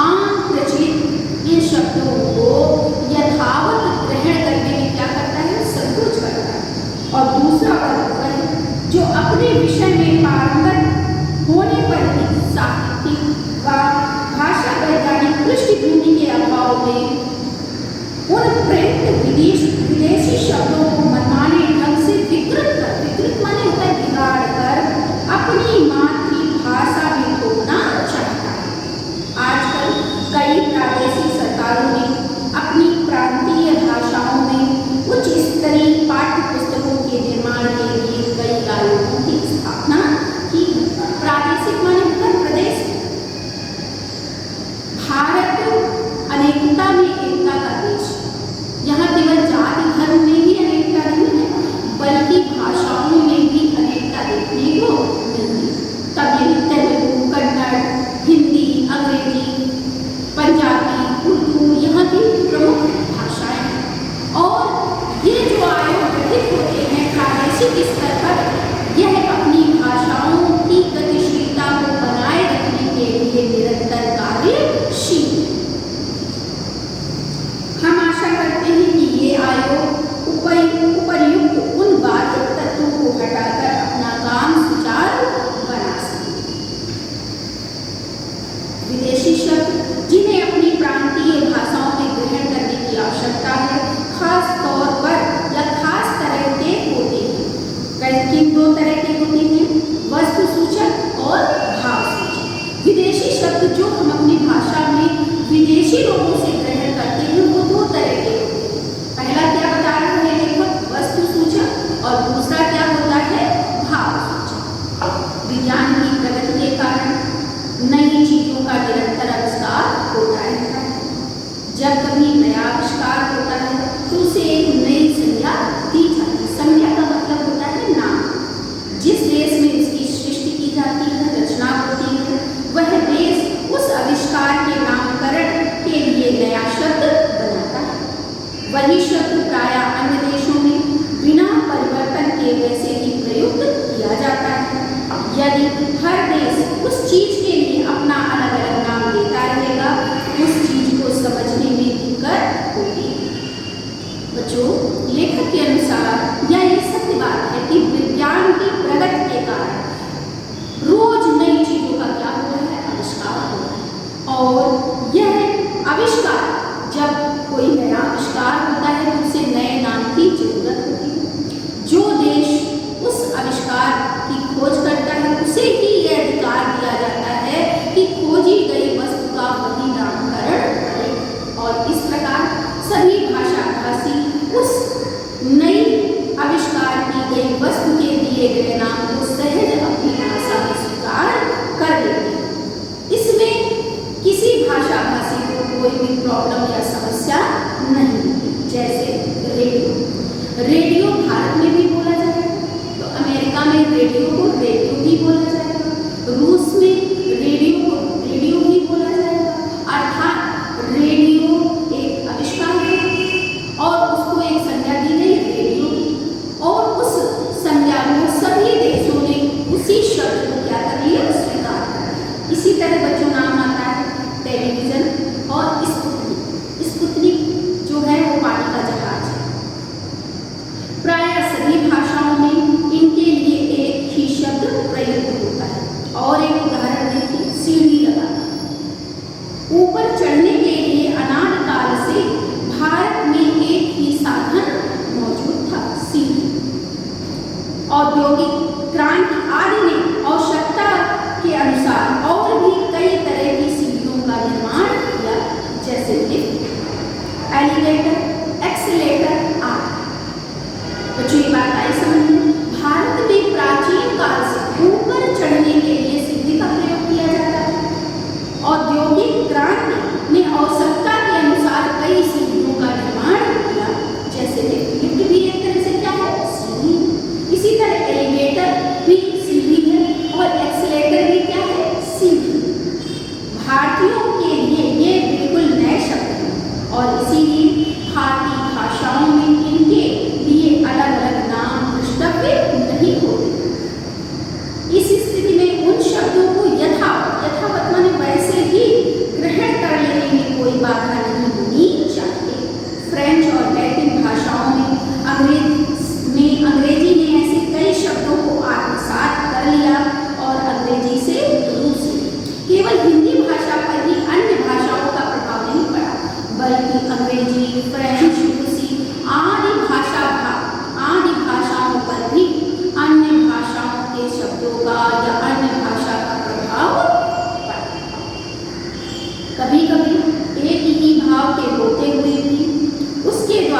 आम प्रचलित इन शब्दों को यथावत ग्रहण करने में क्या करता है, संकोच करता है। और दूसरा वर्ग है जो अपने विषय में पारंगत होने पर भी साहित्यिक व भाषा वैज्ञानिक पृष्ठभूमि के अभाव में उन प्रेरित विदेशी शब्दों को मनमाने ढंग से विकृत माने होता है बिगाड़ कर अपनी मातृभाषा में थोपना चाहता है। आजकल कई प्रादेशिक सरकारों ने अपनी प्रांतीय भाषाओं में उच्च स्तरीय पाठ्य पुस्तकों के निर्माण के लिए कई आयोगों की स्थापना की। प्रादेशिक माने उत्तर प्रदेश। भारत अनेकता में एकता का देश है। यहाँ केवल जाति धर्म में ही अनेकता नहीं है, बल्कि भाषाओं में भी अनेकता देखने को मिलती है। तमिल, तेलुगु, कन्नड़, हिंदी, अंग्रेजी, पंजाबी, उर्दू यहाँ की प्रमुख भाषाएं हैं। और ये जो आयोग गठित होते हैं प्रादेशिक स्तर पर, यह अपनी भाषाओं की गतिशीलता को बनाए रखने के लिए निरंतर कार्यशील है। हम आशा करते हैं कि ये आयोग उपर्युक्त उन बाधित तत्वों को हटाकर अपना काम सुचारू बना सके। विदेशी शब्द जिन्हें अपनी प्रांतीय भाषाओं में ग्रहण करने की आवश्यकता है, खास तौर पर या खास तरह के होते हैं। किन दो तरह के होते हैं, वस्तु सूचक और भाव सूचक। विदेशी शब्द जो हम अपनी भाषा में विदेशी लोगों से ग्रहण करते हैं वो दो तरह के होते हैं। पहला क्या बता रहे हैं लेखक, वस्तु सूचक, और दूसरा क्या होता है, भाव सूचक। विज्ञान की प्रगति के कारण नई चीजों का निरंतर आविष्कार होता रहता है। जब कभी नया आविष्कार होता है तो उसे एक नई संज्ञा दी जाती है। संज्ञा का मतलब होता है नाम। जिस देश में उसकी सृष्टि की जाती है, रचना होती है, वह देश उस आविष्कार के नामकरण के लिए नया शब्द बनाता है। वही शब्द प्रायः अन्य देशों में बिना परिवर्तन के वैसे ही प्रयुक्त किया जाता है। यदि हर देश उस चीज के लिए अपना अलग अलग नाम देता रहेगा, उस चीज को समझने में दिक्कत होगी। बच्चों, लेखक के अनुसार यह एक सत्य बात है कि विज्ञान की प्रगति के कारण रोज नई चीजों का क्या हो रहा है, आविष्कार हो रहा है। और यह आविष्कार, जब कोई नया आविष्कार होता है तो उसे नए नाम की जरूरत होती है। जो देश उस आविष्कार की खोज करता है उसे ही यह अधिकार दिया जाता है कि खोजी गई वस्तु का वही नामकरण करे। और इस प्रकार सभी भाषाभाषी उस नई आविष्कार की गई वस्तु के दिए गए नाम को सहज अपनी भाषा में स्वीकार कर लेते हैं। इसमें किसी भाषाभाषी को कोई भी प्रॉब्लम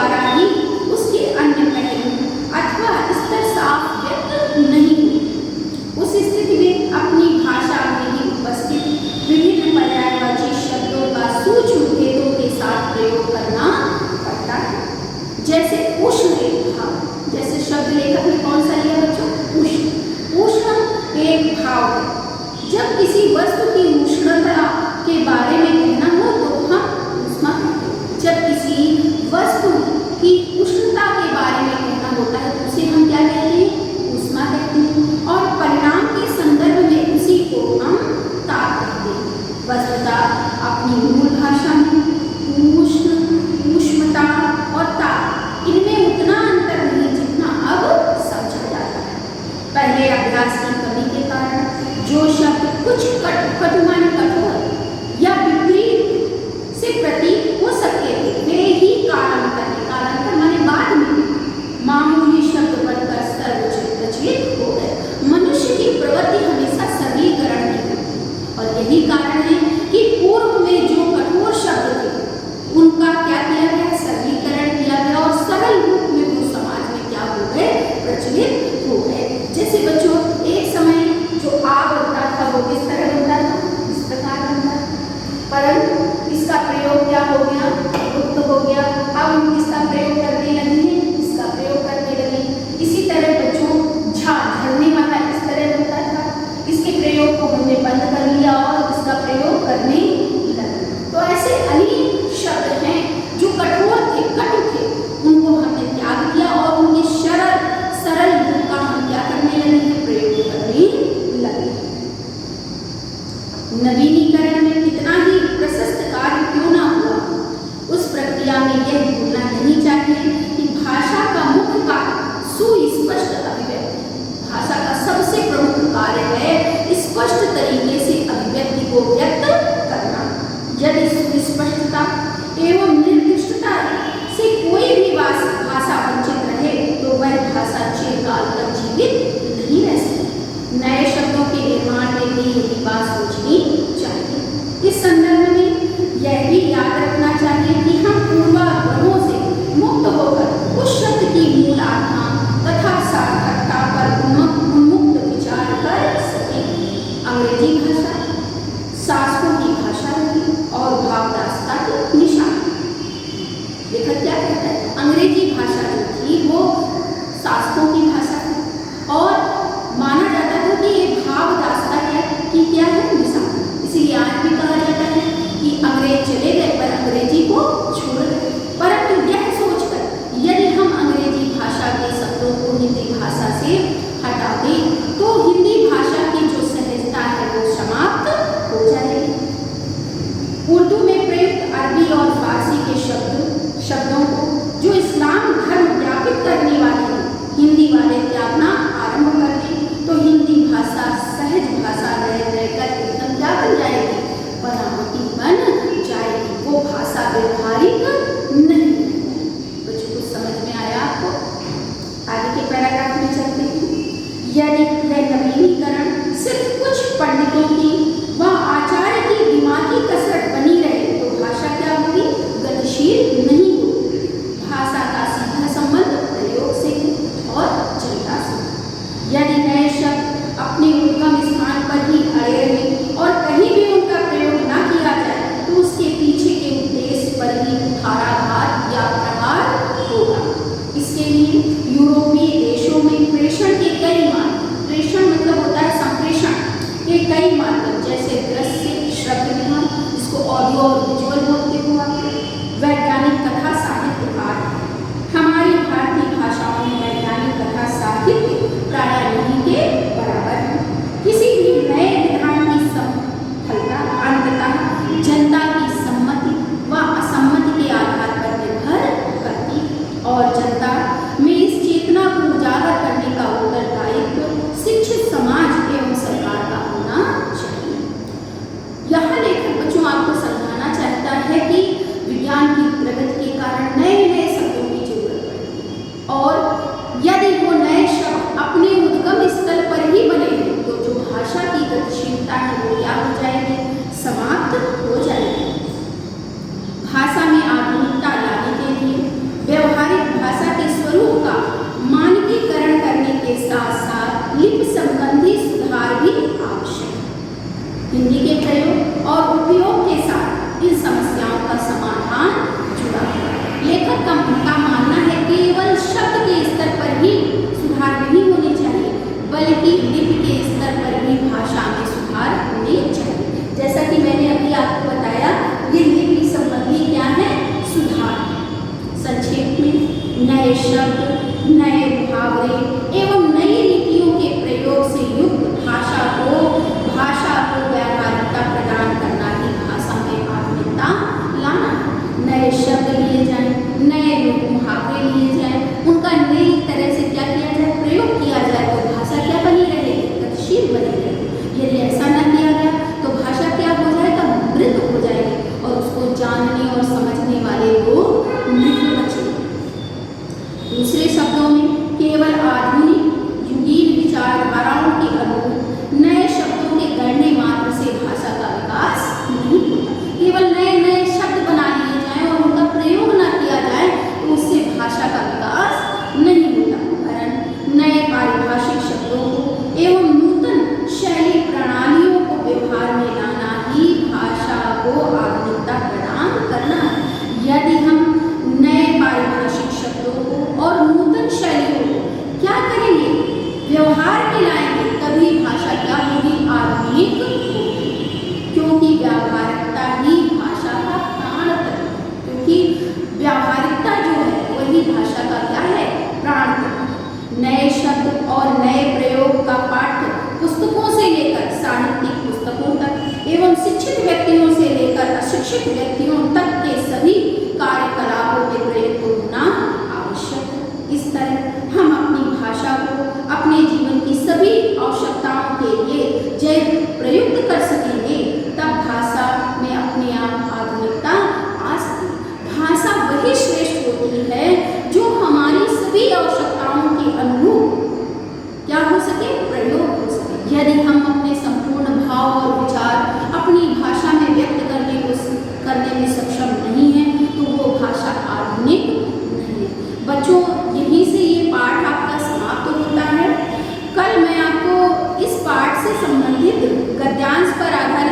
द्वारा ही उसके अन्य पहलू अथवा स्तर साफ व्यक्त नहीं होते। उस स्थिति में अपनी भाषा में ही उपस्थित विभिन्न पर्यायवाची शब्दों का सूक्ष्म भेदों के साथ प्रयोग करना पड़ता है। जैसे उष्ण एक भाव, जैसे शब्द लेखक ने कौन सा लिया बच्चों? उष्ण। उष्ण एक भाव है। जब किसी वस्तु की उष्णता के बारे में कहना हो तो हम ऊष्मा कहते हैं। जब किसी वस्तु की उष्णता के बारे में कहना होता है तो उसे हम क्या कहते हैं? ऊष्मा कहते हैं। और परिणाम के संदर्भ में उसी को हम ताप कहते हैं। वस्तुतः अपनी मूल भाषा में उष्ण, ऊष्मता और ताप इनमें उतना अंतर नहीं जितना अब समझा जाता है। पहले अभ्यास की कमी के कारण जो शब्द कुछ कटु माने कठोर या विपरीत से प्रतीत हो सकते थे वे ही कालांतर माने बाद में मामूली शब्द बनकर सर्वोच्च प्रचलित हो गए। मनुष्य की प्रवृत्ति हमेशा सरलीकरण की है और यही कारण है कि पूर्व में जो कठोर शब्द थे उनका क्या किया गया? सरलीकरण किया गया और सरल रूप में वो समाज में क्या हो गए? प्रचलित हो गए। जैसे बच्चों एक समय जो आग बनता था वो किस तरह बनता था? इस प्रकार बनता था, परंतु इसका प्रयोग क्या हो गया? लुप्त हो गया। अब हम इसका प्रयोग करने लगे हैं, इसका प्रयोग करने लगे। इसी तरह बच्चों झरने वाला इस तरह बनता था, इसके प्रयोग को हमने बंद कर लिया और इसका प्रयोग करने लगे। तो ऐसे अनेक शब्द हैं जो कठोर थे, कटु थे, उनको हमने त्याग दिया और उनके सरल रूप का हम क्या करने लगे हैं? प्रयोग करने लगे। नवीनीकरण में कितना ही प्रशस्त कार्य क्यों ना हुआ, उस प्रक्रिया में यह भूलना नहीं चाहिए कि भाषा का मुख्य कार्य सुस्पष्ट अभिव्यक्ति। भाषा का सबसे प्रमुख कार्य है स्पष्ट तरीके से अभिव्यक्ति को व्यक्त करना। यदि सुस्पष्टता एवं निर्दिष्टता से कोई भी भाषा वंचित रहे तो वह भाषा चिरकाल तक जीवित नहीं रह सकती। नए शब्दों के निर्माण में भी यही बात सोचनी चाहिए। इस संदर्भ में यह भी याद रखना चाहिए कि हम पूर्वाग्रहों से मुक्त होकर उस शब्द की मूल आत्मा तथा सार्थकता पर उन्मुक्त विचार कर सकें। अंग्रेजी भाषा शासकों की भाषा रही और भावदासता की निशानी। लेखक क्या कहता है? अंग्रेजी भाषा जो थी वो शासकों की भाषा थी और माना जाता था कि ये भावदासता क्या है? निशानी। इसीलिए आज भी कहा जाता है कि अंग्रेज चले गए पर अंग्रेजी को छोड़ गए। परंतु यह सोचकर यदि हम अंग्रेजी भाषा के शब्दों को हिंदी भाषा से हटा दें तो हिंदी भाषा की जो सहजता है वो समाप्त हो जाएगी। उर्दू में प्रयुक्त अरबी और फारसी के शब्दों को जो इस्लाम धर्म व्यापित करने वाले हिंदी वाले त्यागना आरंभ कर दें तो हिंदी भाषा सहज भाषा रहकर एकदम क्या बन जाएगी? बनावटी बन जाएगी। वो भाषा व्यवहारिक नहीं है। बच्चों को समझ में आया आपको? आगे के पैराग्राफ में चलते हैं। यदि यह नवीनीकरण सिर्फ कुछ पंडितों की व आचार्य की दिमागी कसरत बनी रहे तो भाषा क्या होगी? गतिशील नहीं होगी। भाषा का सीधा संबंध प्रयोग से और जनता से। यदि नए शब्द अपने उद्गम स्थान पर ही अड़े रहे और कहीं भी उनका प्रयोग न किया जाए तो उसके पीछे के उद्देश्य पर ही धाराघात या प्रहार होगा। इसके लिए यूरोपीय देशों में प्रेषण के कई माध्यम, प्रेषण मतलब होता है संप्रेषण के कई माध्यम, जैसे दृश्य, श्रव्य विधान, इसको ऑडियो और विजुअल बोलते हो आप, वैज्ञानिक कथा साहित्य आदि। हमारी भारतीय भाषाओं में वैज्ञानिक कथा साहित्य प्रायः नहीं के बराबर है। किसी भी नए विधान की सफलता अंततः जनता की सम्मति व असम्मति के आधार पर निर्भर करती है और जनता में इस चेतना को उजागर करने का उत्तरदायित्व शिक्षित समाज एवं सरकार का होना चाहिए। यहाँ लेखक बच्चों आपको समझाना चाहता है कि विज्ञान की प्रगति के कारण नए नए शब्दों की जरूरत पड़ती है और यदि वो नए शब्द अपने उद्गम स्थल पर ही बने हैं तो जो भाषा की गतिशीलता है वो क्या हो जाएगी? समाप्त हो जाएगी। भाषा में आधुनिकता लाने के लिए व्यवहार लिपि संबंधी सुधार भी आवश्यक है। हिंदी के प्रयोग और उपयोग के साथ इन समस्याओं का समाधान जुड़ा हुआ है। लेखक का मानना है केवल शब्द के स्तर पर ही सुधार नहीं होने चाहिए, बल्कि लिपि के स्तर पर भी भाषा में सुधार होने चाहिए। जैसा कि मैंने अभी आपको बताया, ये लिपि संबंधी क्या है? सुधार। संक्षेप में नए शब्द, नए मुहावरे एवं नई नीतियों के प्रयोग से युक्त भाषा को व्यावहारिकता प्रदान करना ही भाषा में आधुनिकता लाना है। नए शब्द लिए जाएं, नए मुहावरे लिए जाएं, उनका नई तरह से क्या किया जाए? प्रयोग किया जाए, तो भाषा क्या बनी रहेगी? गतिशील बनी रहेगी। यदि ऐसा न किया गया तो भाषा क्या हो जाएगा? मृत हो जाएगी और उसको जानने और समझने वाले लोग नहीं बचेंगे। दूसरे शब्दों में केवल आधुनिक युगीन विचारधाराओं के अनुरूप नए शब्दों के गढ़ने मात्र से भाषा का विकास नहीं होता। केवल नए नए शब्द बना लिए जाएं और उनका प्रयोग न किया जाए तो उससे भाषा का विकास नहीं होता, वरन नए पारिभाषिक शब्दों को एवं नूतन शैली प्रणालियों को व्यवहार में लाना ही भाषा को आधुनिकता प्रदान करना है। यदि हम नए पारिभाषिक शब्दों को और नूतन शैलियों को क्या करेंगे? व्यवहार में लाएंगे, तभी भाषा क्या होगी? आधुनिक होगी। क्योंकि व्यावहारिकता ही भाषा का प्राण तत्व है। क्योंकि व्यावहारिकता जो है वही भाषा का क्या है? प्राण तत्व। नए शब्द और नए प्रयोग का पाठ्य पुस्तकों से लेकर साहित्यिक पुस्तकों तक एवं शिक्षित व्यक्तियों से लेकर अशिक्षित व्यक्तियों तक के सभी कार्यकलापों में प्रयुक्त होना आवश्यक है। इस तरह हम अपनी भाषा को अपने जीवन की सभी आवश्यकताओं के लिए जब प्रयुक्त कर सकेंगे, तब भाषा में अपने आप आधुनिकता आ सकेगी। भाषा वही श्रेष्ठ होती है जो हमारी सभी आवश्यकताओं के अनुरूप क्या हो सके? प्रयोग हो सके। यदि हम अपने संपूर्ण भाव और विचार अपनी भाषा में व्यक्त करने में सक्षम नहीं है तो वो भाषा आधुनिक नहीं है। बच्चों, यहीं से ये पाठ आपका समाप्त होता है। कल मैं आपको इस पाठ से संबंधित गद्यांश पर आधारित